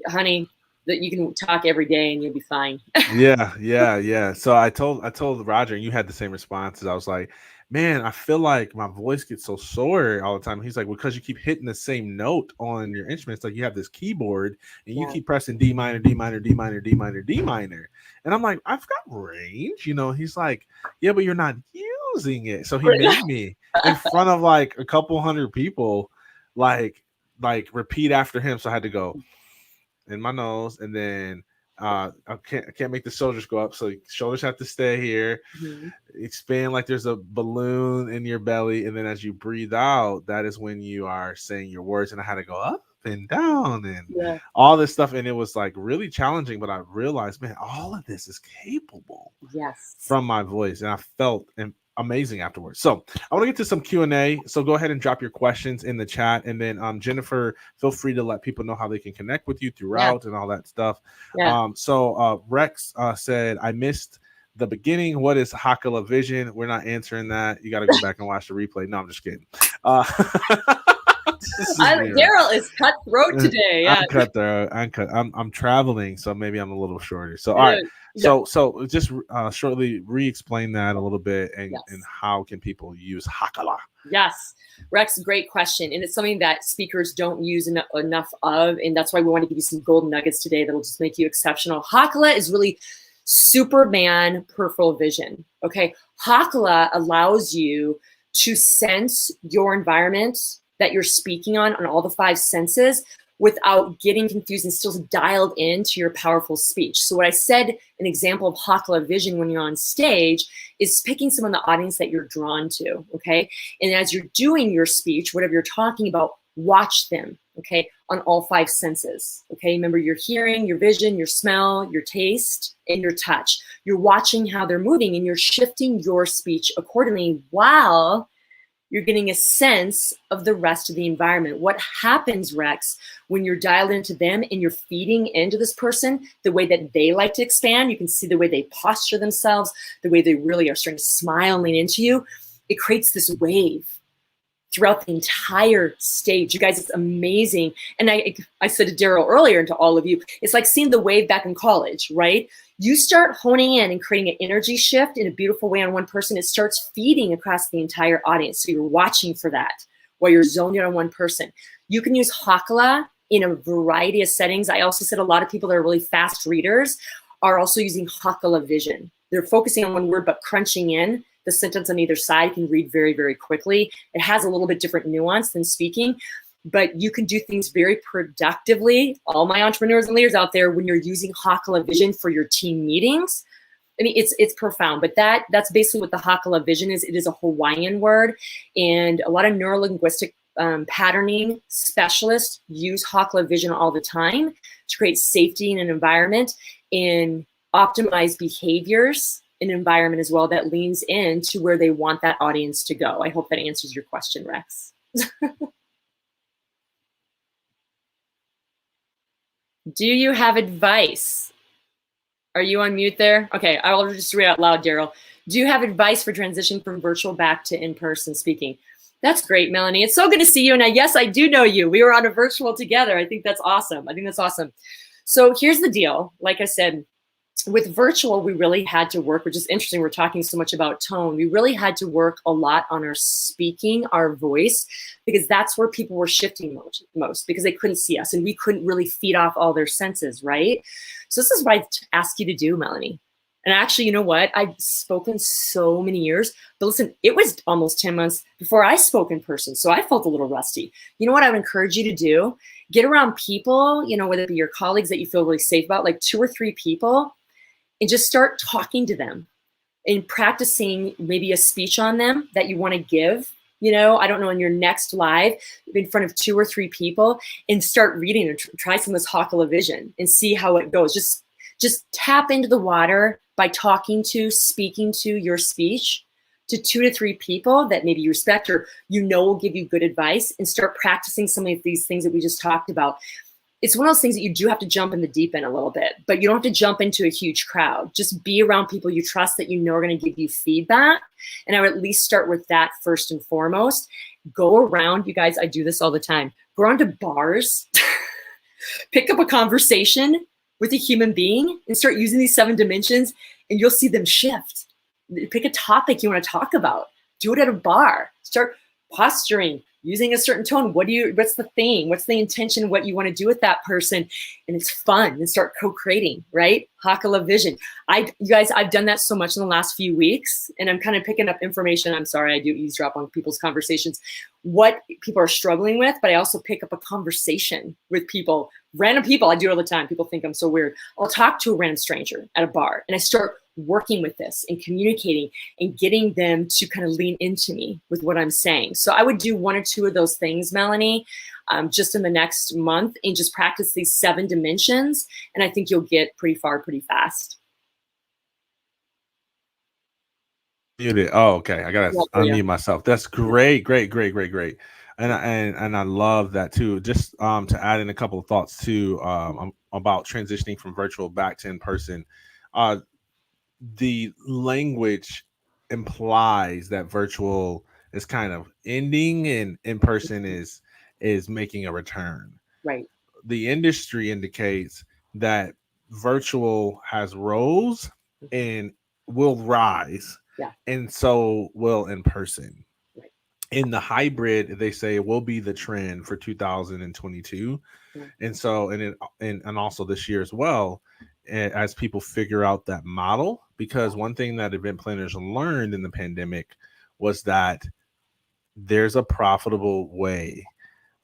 honey, that you can talk every day and you'll be fine. Yeah. So I told Roger, and you had the same responses. I was like, man, I feel like my voice gets so sore all the time. He's like, well, because you keep hitting the same note on your instruments. Like you have this keyboard and you keep pressing D minor, D minor, D minor, D minor, D minor. And I'm like, I've got range, He's like, yeah, but you're not using it. So he made me in front of like a couple hundred people, like repeat after him. So I had to go in my nose, and then I can't make the shoulders go up, so shoulders have to stay here. Expand like there's a balloon in your belly, and then as you breathe out, that is when you are saying your words. And I had to go up and down and all this stuff, and it was like really challenging, but I realized, man, all of this is capable from my voice, and I felt amazing afterwards. So I want to get to some Q&A. So go ahead and drop your questions in the chat. And then Jennifer, feel free to let people know how they can connect with you throughout and all that stuff. So Rex said, I missed the beginning. What is Hakala vision? We're not answering that. You got to go back and watch the replay. No, I'm just kidding. Daryl is cutthroat today. Yeah. I'm cutthroat. I'm traveling, so maybe I'm a little shorter. So all right. So just shortly re-explain that a little bit, and how can people use Hakala? Yes, Rex, great question, and it's something that speakers don't use enough of, and that's why we want to give you some golden nuggets today that'll just make you exceptional. Hakala is really Superman peripheral vision. Okay, Hakala allows you to sense your environment that you're speaking on all the 5 senses without getting confused and still dialed into your powerful speech. So what I said, an example of Hakala vision when you're on stage, is picking someone in the audience that you're drawn to, okay? And as you're doing your speech, whatever you're talking about, watch them. okay, on all 5 senses. Okay, remember your hearing, your vision, your smell, your taste, and your touch. You're watching how they're moving and you're shifting your speech accordingly while you're getting a sense of the rest of the environment. What happens, Rex, when you're dialed into them and you're feeding into this person the way that they like to expand? You can see the way they posture themselves, the way they really are starting to smile and lean into you. It creates this wave throughout the entire stage. You guys, it's amazing. And I said to Daryl earlier and to all of you, it's like seeing the wave back in college, right? You start honing in and creating an energy shift in a beautiful way on one person, it starts feeding across the entire audience. So you're watching for that while you're zoned in on one person. You can use Hakala in a variety of settings. I also said a lot of people that are really fast readers are also using Hakala vision. They're focusing on one word, but crunching in the sentence on either side can read very, very quickly. It has a little bit different nuance than speaking, but you can do things very productively. All my entrepreneurs and leaders out there, when you're using Hakala vision for your team meetings, I mean, it's profound, but that's basically what the Hakala vision is. It is a Hawaiian word, and a lot of neurolinguistic patterning specialists use Hakala vision all the time to create safety in an environment and optimize behaviors an environment as well that leans into where they want that audience to go. I hope that answers your question, Rex. Do you have advice? Are you on mute there? Okay, I'll just read out loud, Daryl. Do you have advice for transition from virtual back to in-person speaking? That's great, Melanie. It's so good to see you. And yes, I do know you. We were on a virtual together. I think that's awesome. So here's the deal. Like I said, with virtual, we really had to work, which is interesting. We're talking so much about tone. We really had to work a lot on our speaking, our voice, because that's where people were shifting most because they couldn't see us and we couldn't really feed off all their senses, right? So this is what I ask you to do, Melanie. And actually, you know what? I've spoken so many years, but listen, it was almost 10 months before I spoke in person. So I felt a little rusty. You know what I would encourage you to do? Get around people, whether it be your colleagues that you feel really safe about, like 2 or 3 people, and just start talking to them and practicing maybe a speech on them that you want to give, I don't know, in your next live in front of 2 or 3 people, and start reading or try some of this Hakala vision and see how it goes. Just tap into the water by speaking to your speech to 2 to 3 people that maybe you respect or will give you good advice, and start practicing some of these things that we just talked about. It's one of those things that you do have to jump in the deep end a little bit, but you don't have to jump into a huge crowd. Just be around people you trust that are going to give you feedback. And I would at least start with that first and foremost. Go around, you guys, I do this all the time. Go around to bars, pick up a conversation with a human being and start using these 7 dimensions, and you'll see them shift. Pick a topic you want to talk about. Do it at a bar. Start posturing, using a certain tone. What's the thing? What's the intention? What you want to do with that person? And it's fun, and start co-creating, right? Hakala vision. You guys, I've done that so much in the last few weeks, and I'm kind of picking up information. I'm sorry, I do eavesdrop on people's conversations, what people are struggling with, but I also pick up a conversation with people, random people. I do it all the time. People think I'm so weird. I'll talk to a random stranger at a bar, and I start working with this and communicating and getting them to kind of lean into me with what I'm saying. So I would do 1 or 2 of those things, Melanie, just in the next month, and just practice these 7 dimensions. And I think you'll get pretty far pretty fast. Muted. Oh, okay. I gotta unmute myself. That's great. And I love that too. Just to add in a couple of thoughts too, about transitioning from virtual back to in person. The language implies that virtual is kind of ending and in person is making a return. Right. The industry indicates that virtual has rose and will rise. Yeah. And so will in person. Right. In the hybrid, they say it will be the trend for 2022. Yeah. And so, and also this year as well, as people figure out that model, because one thing that event planners learned in the pandemic was that there's a profitable way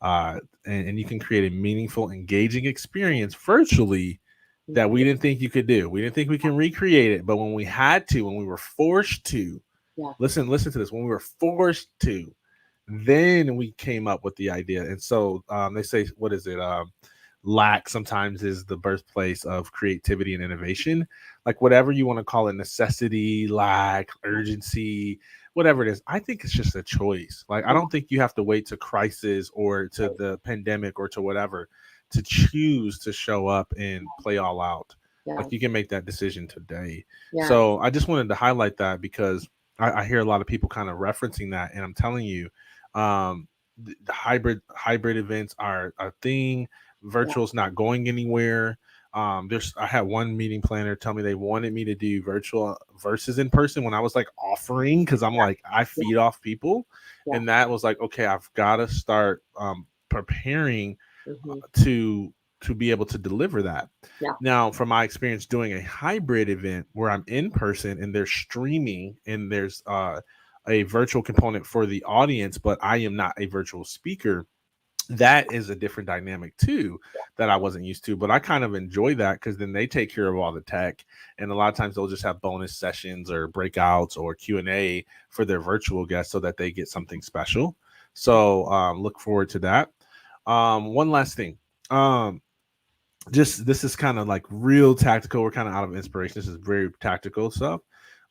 and you can create a meaningful, engaging experience virtually that we didn't think you could do. We didn't think we can recreate it, but when we had to, when we were forced to, listen to this, when we were forced to, Then we came up with the idea. And so they say, what is it? Lack sometimes is the birthplace of creativity and innovation. Like whatever you want to call it, necessity, lack, urgency, whatever it is. I think it's just a choice. Like I Yeah. don't think you have to wait to crisis or to the pandemic or to whatever to choose to show up and play all out. Yeah. Like you can make that decision today. Yeah. So I just wanted to highlight that because I hear a lot of people kind of referencing that, and I'm telling you, the hybrid events are a thing. Yeah. Virtual's not going anywhere. I had one meeting planner tell me they wanted me to do virtual versus in person when I was like offering, because I'm like I Yeah. feed off people, Yeah. and that was like, okay, I've got to start preparing Mm-hmm. to be able to deliver that. Yeah. Now, from my experience doing a hybrid event where I'm in person and there's streaming and there's a virtual component for the audience, but I am not a virtual speaker, that is a different dynamic too that I wasn't used to. But I kind of enjoy that because then they take care of all the tech, and a lot of times they'll just have bonus sessions or breakouts or Q&A for their virtual guests so that they get something special. So look forward to that. One last thing. Just this is kind of like real tactical. We're kind of out of inspiration. This is very tactical stuff.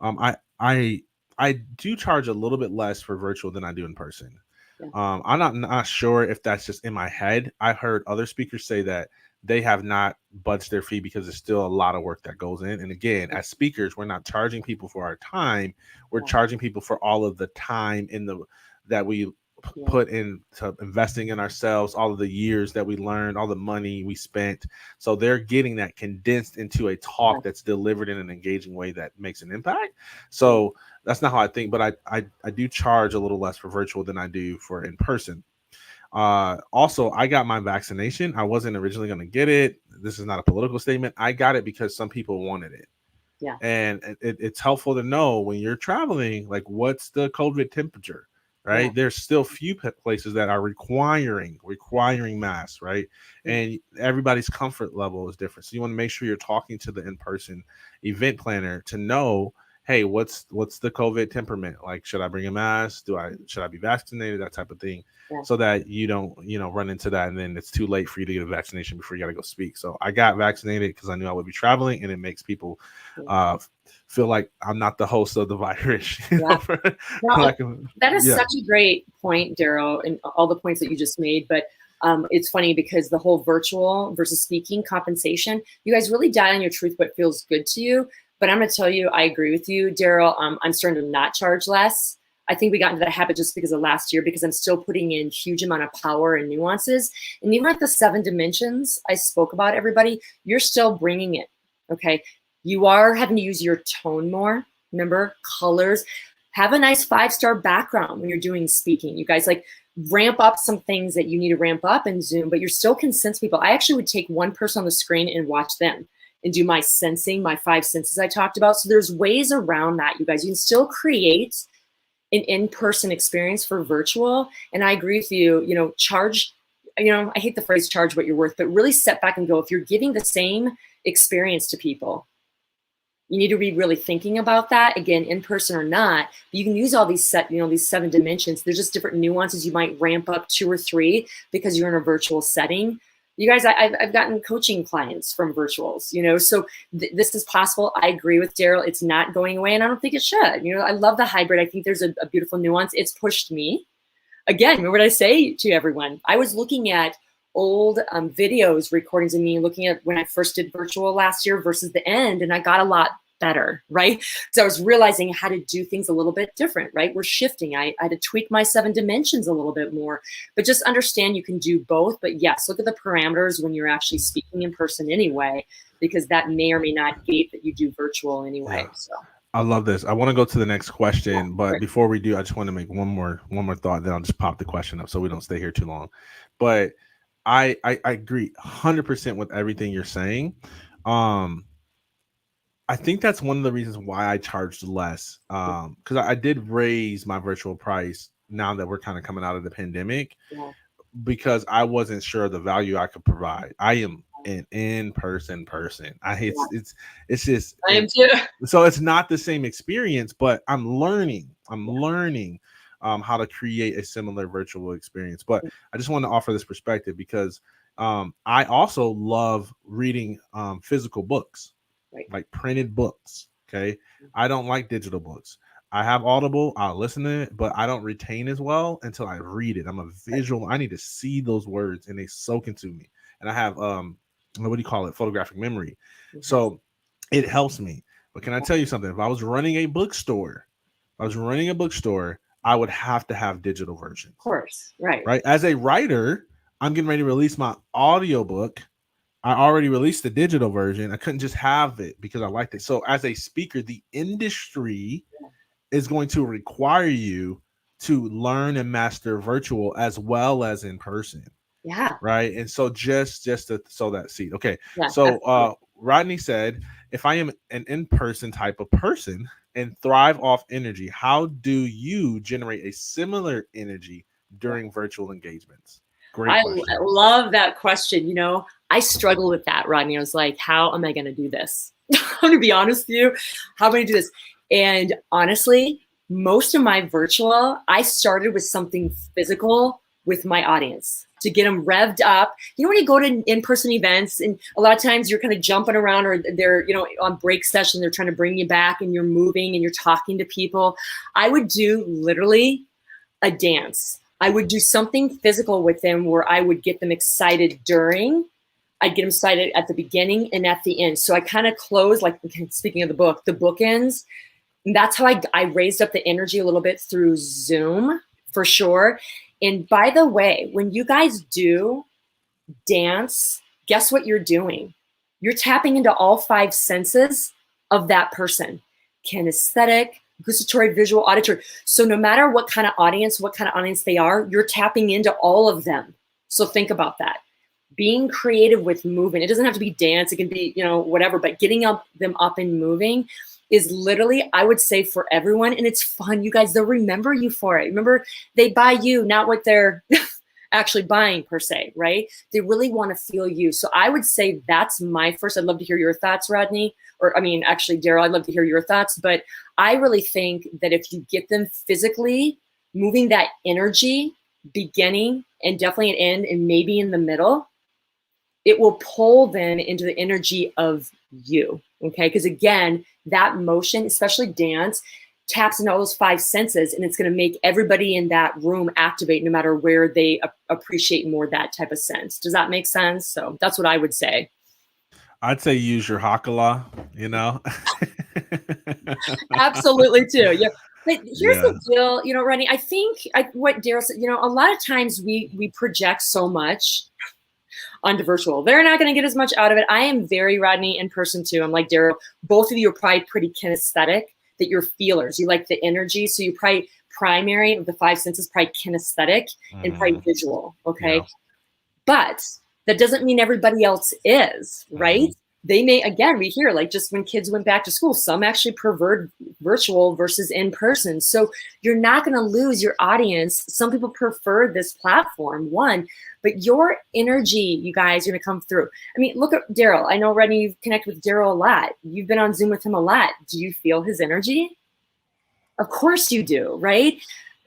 Um, I I I do charge a little bit less for virtual than I do in person. Yeah. I'm not sure if that's just in my head. I heard other speakers say that they have not budged their fee because there's still a lot of work that goes in. And again, as speakers, we're not charging people for our time. We're Yeah. charging people for all of the time in the that we Yeah. put into investing in ourselves, all of the years that we learned, all the money we spent. So they're getting that condensed into a talk that's delivered in an engaging way that makes an impact. So that's not how I think, but I do charge a little less for virtual than I do for in person. Also, I got my vaccination. I wasn't originally going to get it. This is not a political statement. I got it because some people wanted it. Yeah. And it's helpful to know when you're traveling, like what's the COVID temperature, right? Yeah. There's still few places that are requiring masks, right? Yeah. And everybody's comfort level is different. So you want to make sure you're talking to the in-person event planner to know, hey, what's the COVID temperament? Like, should I bring a mask? Should I be vaccinated? That type of thing. Yeah. So that you don't, run into that and then it's too late for you to get a vaccination before you got to go speak. So I got vaccinated because I knew I would be traveling, and it makes people feel like I'm not the host of the virus. That is such a great point, Daryl, and all the points that you just made. But it's funny because the whole virtual versus speaking compensation, you guys really dial in your truth, what feels good to you. But I'm going to tell you, I agree with you, Daryl. I'm starting to not charge less. I think we got into that habit just because of last year, because I'm still putting in huge amount of power and nuances. And even at the 7 dimensions I spoke about, everybody, you're still bringing it, okay? You are having to use your tone more. Remember, colors. Have a nice 5-star background when you're doing speaking. You guys, like, ramp up some things that you need to ramp up in Zoom, but you're still can sense people. I actually would take one person on the screen and watch them and do my sensing, my 5 senses I talked about. So there's ways around that, you guys. You can still create an in-person experience for virtual. And I agree with you, charge, I hate the phrase charge what you're worth, but really step back and go, if you're giving the same experience to people, you need to be really thinking about that, again, in person or not. But you can use all these these 7 dimensions. There's just different nuances. You might ramp up 2 or 3 because you're in a virtual setting. You guys, I've gotten coaching clients from virtuals, so this is possible. I agree with Daryl. It's not going away, and I don't think it should. I love the hybrid. I think there's a beautiful nuance. It's pushed me. Again, remember what I say to everyone? I was looking at old videos, recordings of me looking at when I first did virtual last year versus the end, and I got a lot better, right? So I was realizing how to do things a little bit different, right? We're shifting. I had to tweak my 7 dimensions a little bit more, but just understand you can do both. But yes, look at the parameters when you're actually speaking in person anyway, because that may or may not gate that you do virtual anyway. Yeah. So I love this. I want to go to the next question, but before we do, I just want to make one more thought. Then I'll just pop the question up so we don't stay here too long. But I agree 100% with everything you're saying. I think that's one of the reasons why I charged less. Because I did raise my virtual price now that we're kind of coming out of the pandemic, because I wasn't sure of the value I could provide. I am an in-person person. It's just I am too. So it's not the same experience, but I'm learning. how to create a similar virtual experience. But I just want to offer this perspective because I also love reading physical books, like printed books. Okay. I don't like digital books. I have Audible, I'll listen to it, but I don't retain as well until I read it. I'm a visual, I need to see those words and they soak into me. And I have what do you call it? Photographic memory. So it helps me. But can I tell you something? If I was running a bookstore, I would have to have digital versions. Of course. Right. Right. As a writer, I'm getting ready to release my audiobook. I already released the digital version. I couldn't just have it because I liked it. So as a speaker, the industry is going to require you to learn and master virtual as well as in person. Yeah. Right. And so just to sow that seed. Okay. Yeah, so Rodney said, if I am an in-person type of person and thrive off energy, how do you generate a similar energy during virtual engagements? Great question. I love that question. You know, I struggle with that, Rodney. I was like, how am I going to do this? I'm going to be honest with you. How am I going to do this? And honestly, most of my virtual, I started with something physical with my audience to get them revved up. You know, when you go to in-person events and a lot of times you're kind of jumping around or they're, you know, on break session, they're trying to bring you back and you're moving and you're talking to people. I would do literally a dance. I would do something physical with them where I would get them excited during. I'd get them excited at the beginning and at the end. So I kind of close, like speaking of the book, the bookends. And that's how I raised up the energy a little bit through Zoom for sure. And by the way, when you guys do dance, guess what you're doing? You're tapping into all 5 senses of that person. Kinesthetic, gustatory, visual, auditory. So no matter what kind of audience they are, you're tapping into all of them. So think about that. Being creative with movement. It doesn't have to be dance. It can be, you know, whatever, but getting them up and moving is literally, I would say, for everyone. And it's fun. You guys, they'll remember you for it. Remember, they buy you, not what they're actually buying per se, right? They really want to feel you. So I would say that's my first. I'd love to hear your thoughts, Rodney. Or, I mean, actually, Daryl, I'd love to hear your thoughts. But I really think that if you get them physically moving that energy, beginning and definitely an end and maybe in the middle, it will pull them into the energy of you, okay? Because again, that motion, especially dance, taps into all those 5 senses, and it's going to make everybody in that room activate no matter where they appreciate more that type of sense. Does that make sense? So that's what I would say. I'd say use your hakala, you know? Absolutely too. Yeah. But here's the deal, you know, Rodney, I think what Daryl said, you know, a lot of times we project so much onto virtual. They're not going to get as much out of it. I am very, Rodney, in person too. I'm like Daryl. Both of you are probably pretty kinesthetic, that you're feelers. You like the energy. So you probably primary of the 5 senses, probably kinesthetic and probably visual. Okay. Yeah. But that doesn't mean everybody else is, right? They may, again, we hear like just when kids went back to school, some actually preferred virtual versus in person. So you're not going to lose your audience. Some people prefer this platform, one, but your energy, you guys, are going to come through. I mean, look at Daryl. I know, Rodney, you've connected with Daryl a lot. You've been on Zoom with him a lot. Do you feel his energy? Of course you do, right?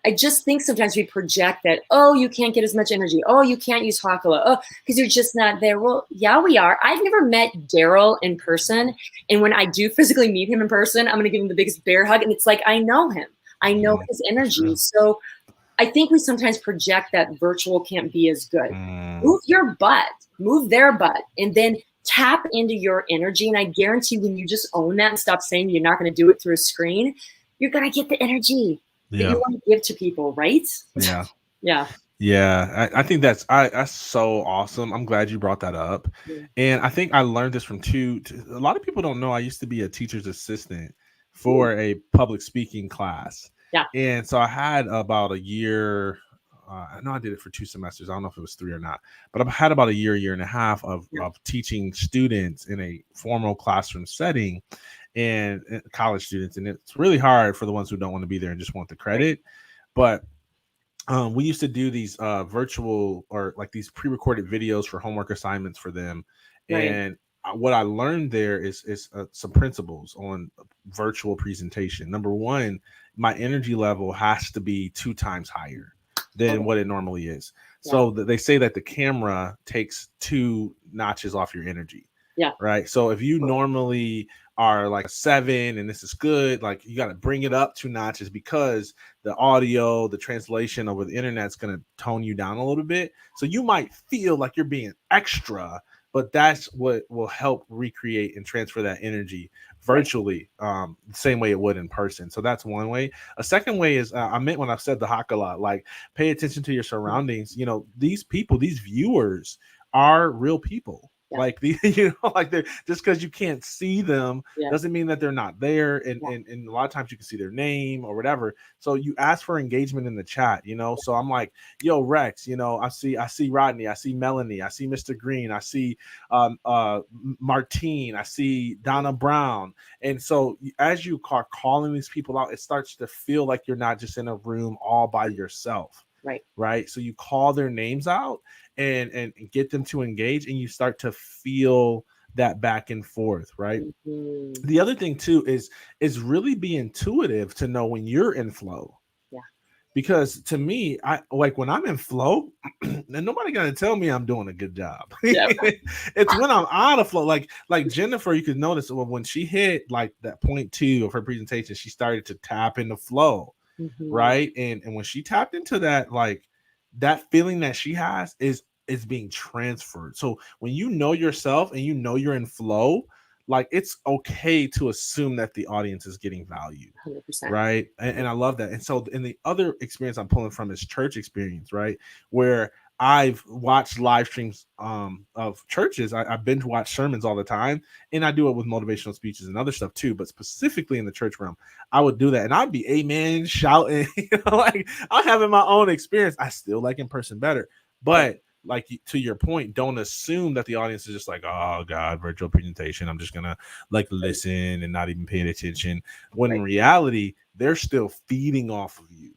I just think sometimes we project that, oh, you can't get as much energy. Oh, you can't use Hakala. Oh, because you're just not there. Well, yeah, we are. I've never met Daryl in person. And when I do physically meet him in person, I'm going to give him the biggest bear hug. And it's like, I know him. I know his energy. So I think we sometimes project that virtual can't be as good. Move your butt, move their butt, and then tap into your energy. And I guarantee when you just own that and stop saying you're not going to do it through a screen, you're going to get the energy that you want to give to people, right? Yeah. Yeah. Yeah. I think that's so awesome. I'm glad you brought that up. And I think I learned this from a lot of people don't know I used to be a teacher's assistant for a public speaking class. Yeah. And so I had about a year. I know I did it for 2 semesters. I don't know if it was 3 or not, but I've had about a year and a half of teaching students in a formal classroom setting and college students. And it's really hard for the ones who don't want to be there and just want the credit. But we used to do these virtual or like these pre-recorded videos for homework assignments for them. And what I learned there is some principles on virtual presentation. Number one my energy level has to be 2 times higher than what it normally is. So they say that the camera takes 2 notches off your energy. Yeah. Right. So if you normally are like a 7 and this is good, like you got to bring it up 2 notches because the audio, the translation over the internet is going to tone you down a little bit. So you might feel like you're being extra, but that's what will help recreate and transfer that energy virtually, the same way it would in person. So that's one way. A second way is I meant when I said the hawk a lot, like pay attention to your surroundings. You know, these people, these viewers are real people. Like the, like they're just because you can't see them doesn't mean that they're not there. And a lot of times you can see their name or whatever. So you ask for engagement in the chat, So I'm like, yo, Rex, I see Rodney, I see Melanie, I see Mr. Green, I see Martine, I see Donna Brown. And so as you are calling these people out, it starts to feel like you're not just in a room all by yourself. Right. So you call their names out and get them to engage, and you start to feel that back and forth. Right. Mm-hmm. The other thing too is really be intuitive to know when you're in flow. Because to me, I like when I'm in flow, and nobody gonna tell me I'm doing a good job. It's when I'm out of flow. Like Jennifer, you could notice when she hit like that point 2 of her presentation, she started to tap into flow. Mm-hmm. Right. And when she tapped into that, like that feeling that she has is being transferred. So when you know yourself and you're in flow, like it's okay to assume that the audience is getting value. 100%. Right. And I love that. And so in the other experience I'm pulling from is church experience, right? Where I've watched live streams of churches. I binge watch sermons all the time, and I do it with motivational speeches and other stuff too. But specifically in the church realm, I would do that, and I'd be amen shouting, like I'm having my own experience. I still like in person better, but like to your point, don't assume that the audience is just like, oh God, virtual presentation, I'm just gonna like listen and not even paying attention. When in reality, they're still feeding off of you.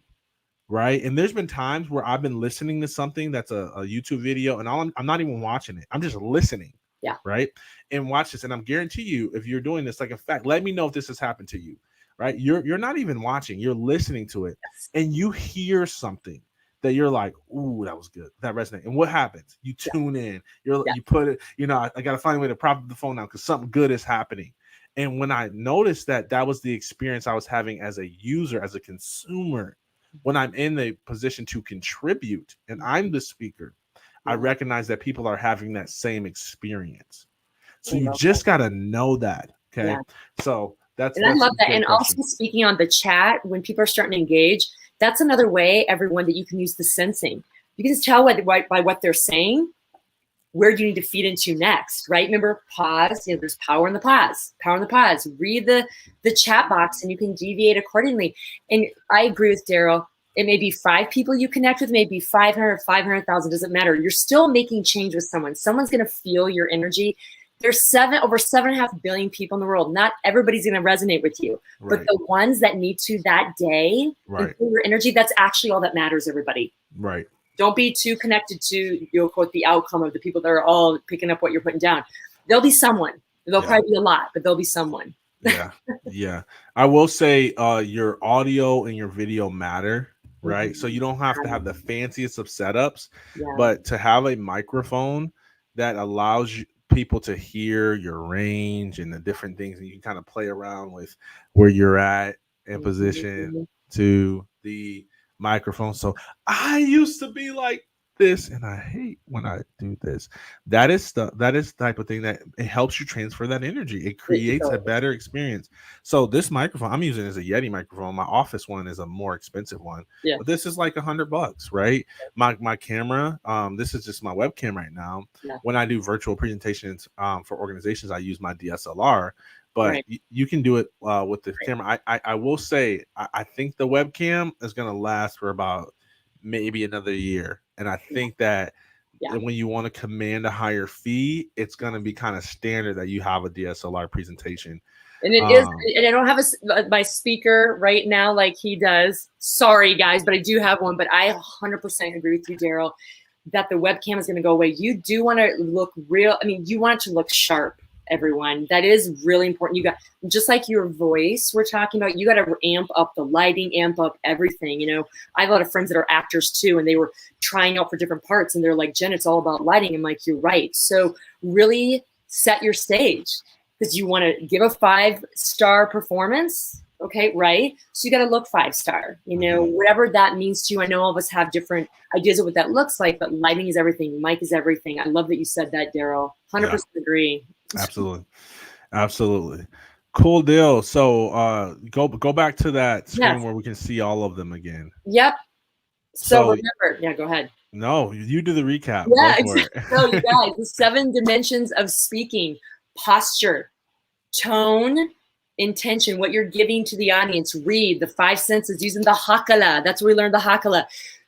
Right. And there's been times where I've been listening to something that's a YouTube video and I'm not even watching it. I'm just listening. Yeah. Right. And watch this. And I'm guarantee you, if you're doing this, like, in fact, let me know if this has happened to you. Right. You're not even watching, you're listening to it. Yes. And you hear something that you're like, ooh, that was good. That resonates. And what happens? You tune in. You put it, I got to find a way to prop up the phone now because something good is happening. And when I noticed that was the experience I was having as a user, as a consumer, when I'm in the position to contribute and I'm the speaker, I recognize that people are having that same experience. So you just got to know that. Okay. Yeah. So that's I love that. And question. Also speaking on the chat, when people are starting to engage, that's another way, everyone, that you can use the sensing. You can just tell by what they're saying, where do you need to feed into next, right? Remember, pause, there's power in the pause, read the chat box and you can deviate accordingly. And I agree with Daryl. It may be 5 people you connect with, maybe 500, 500,000, doesn't matter. You're still making change with someone. Someone's going to feel your energy. There's over 7.5 billion people in the world. Not everybody's going to resonate with you, but the ones that need to that day, and feel your energy, that's actually all that matters, everybody. Right. Don't be too connected to, quote, the outcome of the people that are all picking up what you're putting down. There'll be someone. There'll probably be a lot, but there'll be someone. Yeah. I will say your audio and your video matter, right? Mm-hmm. So you don't have to have the fanciest of setups, but to have a microphone that allows people to hear your range and the different things, and you can kind of play around with where you're at in position to the microphone. So I used to be like this, and I hate when I do this. That is the type of thing that it helps you transfer that energy. It creates a better experience. So this microphone I'm using is a Yeti microphone. My office one is a more expensive one, but this is like $100, right? My camera, this is just my webcam right now. When I do virtual presentations for organizations, I use my DSLR. But you can do it with the camera. I will say, I think the webcam is going to last for about maybe another year. And I think that when you want to command a higher fee, it's going to be kind of standard that you have a DSLR presentation. And it is, and I don't have my speaker right now like he does. Sorry, guys, but I do have one. But I 100% agree with you, Daryl, that the webcam is going to go away. You do want to look real. I mean, you want it to look sharp. everyone. That is really important. You got, just like your voice we're talking about, you got to amp up the lighting, amp up everything. You know, I have a lot of friends that are actors too, and they were trying out for different parts, and they're like, Jen, it's all about lighting. I'm like, you're right. So really set your stage, because you want to give a 5-star performance. Okay, right? So you got to look 5-star, you know, whatever that means to you. I know all of us have different ideas of what that looks like, but lighting is everything. Mic is everything. I love that you said that, Daryl. 100% agree. Absolutely. Absolutely. Cool deal. So go back to that screen where we can see all of them again. Yep. So remember, go ahead. No, you do the recap. Yeah, go for it. So you guys, the 7 dimensions of speaking: posture, tone, intention, what you're giving to the audience, read, the 5 senses, using the hakala. That's where we learned the hakala.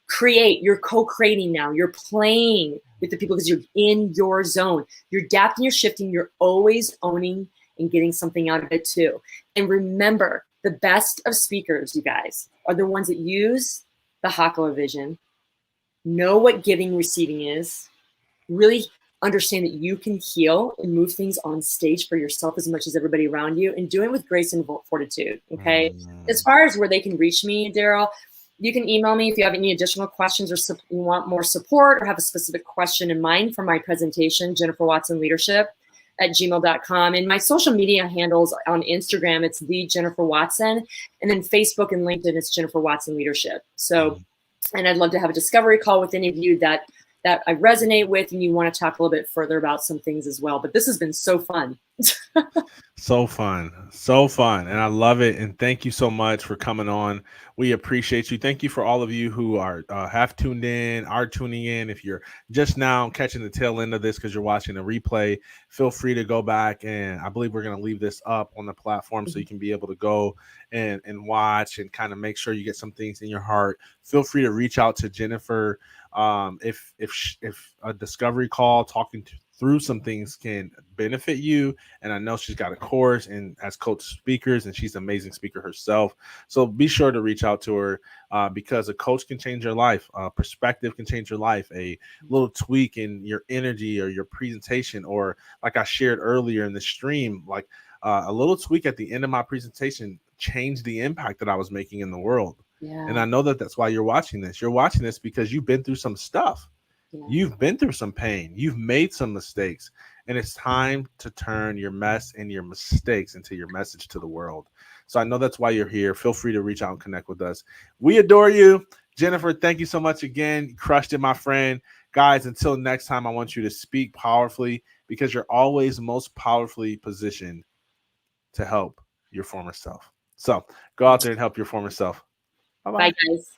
Create, you're co-creating now. You're playing with the people because you're in your zone. You're adapting, you're shifting, you're always owning and getting something out of it too. And remember, the best of speakers, you guys, are the ones that use the hakala vision, know what giving, receiving is, really understand that you can heal and move things on stage for yourself as much as everybody around you, and do it with grace and fortitude. Okay. As far as where they can reach me, Daryl, you can email me if you have any additional questions, or you want more support, or have a specific question in mind for my presentation, Jennifer Watson Leadership @gmail.com. And my social media handles on Instagram, it's the Jennifer Watson. And then Facebook and LinkedIn, it's Jennifer Watson Leadership. So, and I'd love to have a discovery call with any of you that I resonate with, and you want to talk a little bit further about some things as well. But this has been so fun. So fun. And I love it. And thank you so much for coming on. We appreciate you. Thank you for all of you who are have tuned in, are tuning in. If you're just now catching the tail end of this because you're watching a replay, feel free to go back. And I believe we're going to leave this up on the platform so you can be able to go and watch and kind of make sure you get some things in your heart. Feel free to reach out to Jennifer. If a discovery call talking through some things can benefit you, and I know she's got a course and as coach speakers, and she's an amazing speaker herself, so be sure to reach out to her, because a coach can change your life. Perspective can change your life. A little tweak in your energy or your presentation, or like I shared earlier in the stream, like a little tweak at the end of my presentation changed the impact that I was making in the world. And I know that that's why you're watching this. You're watching this because you've been through some stuff. You've been through some pain. You've made some mistakes. And it's time to turn your mess and your mistakes into your message to the world. So I know that's why you're here. Feel free to reach out and connect with us. We adore you. Jennifer, thank you so much again. You crushed it, my friend. Guys, until next time, I want you to speak powerfully, because you're always most powerfully positioned to help your former self. So go out there and help your former self. Bye-bye. Bye, guys.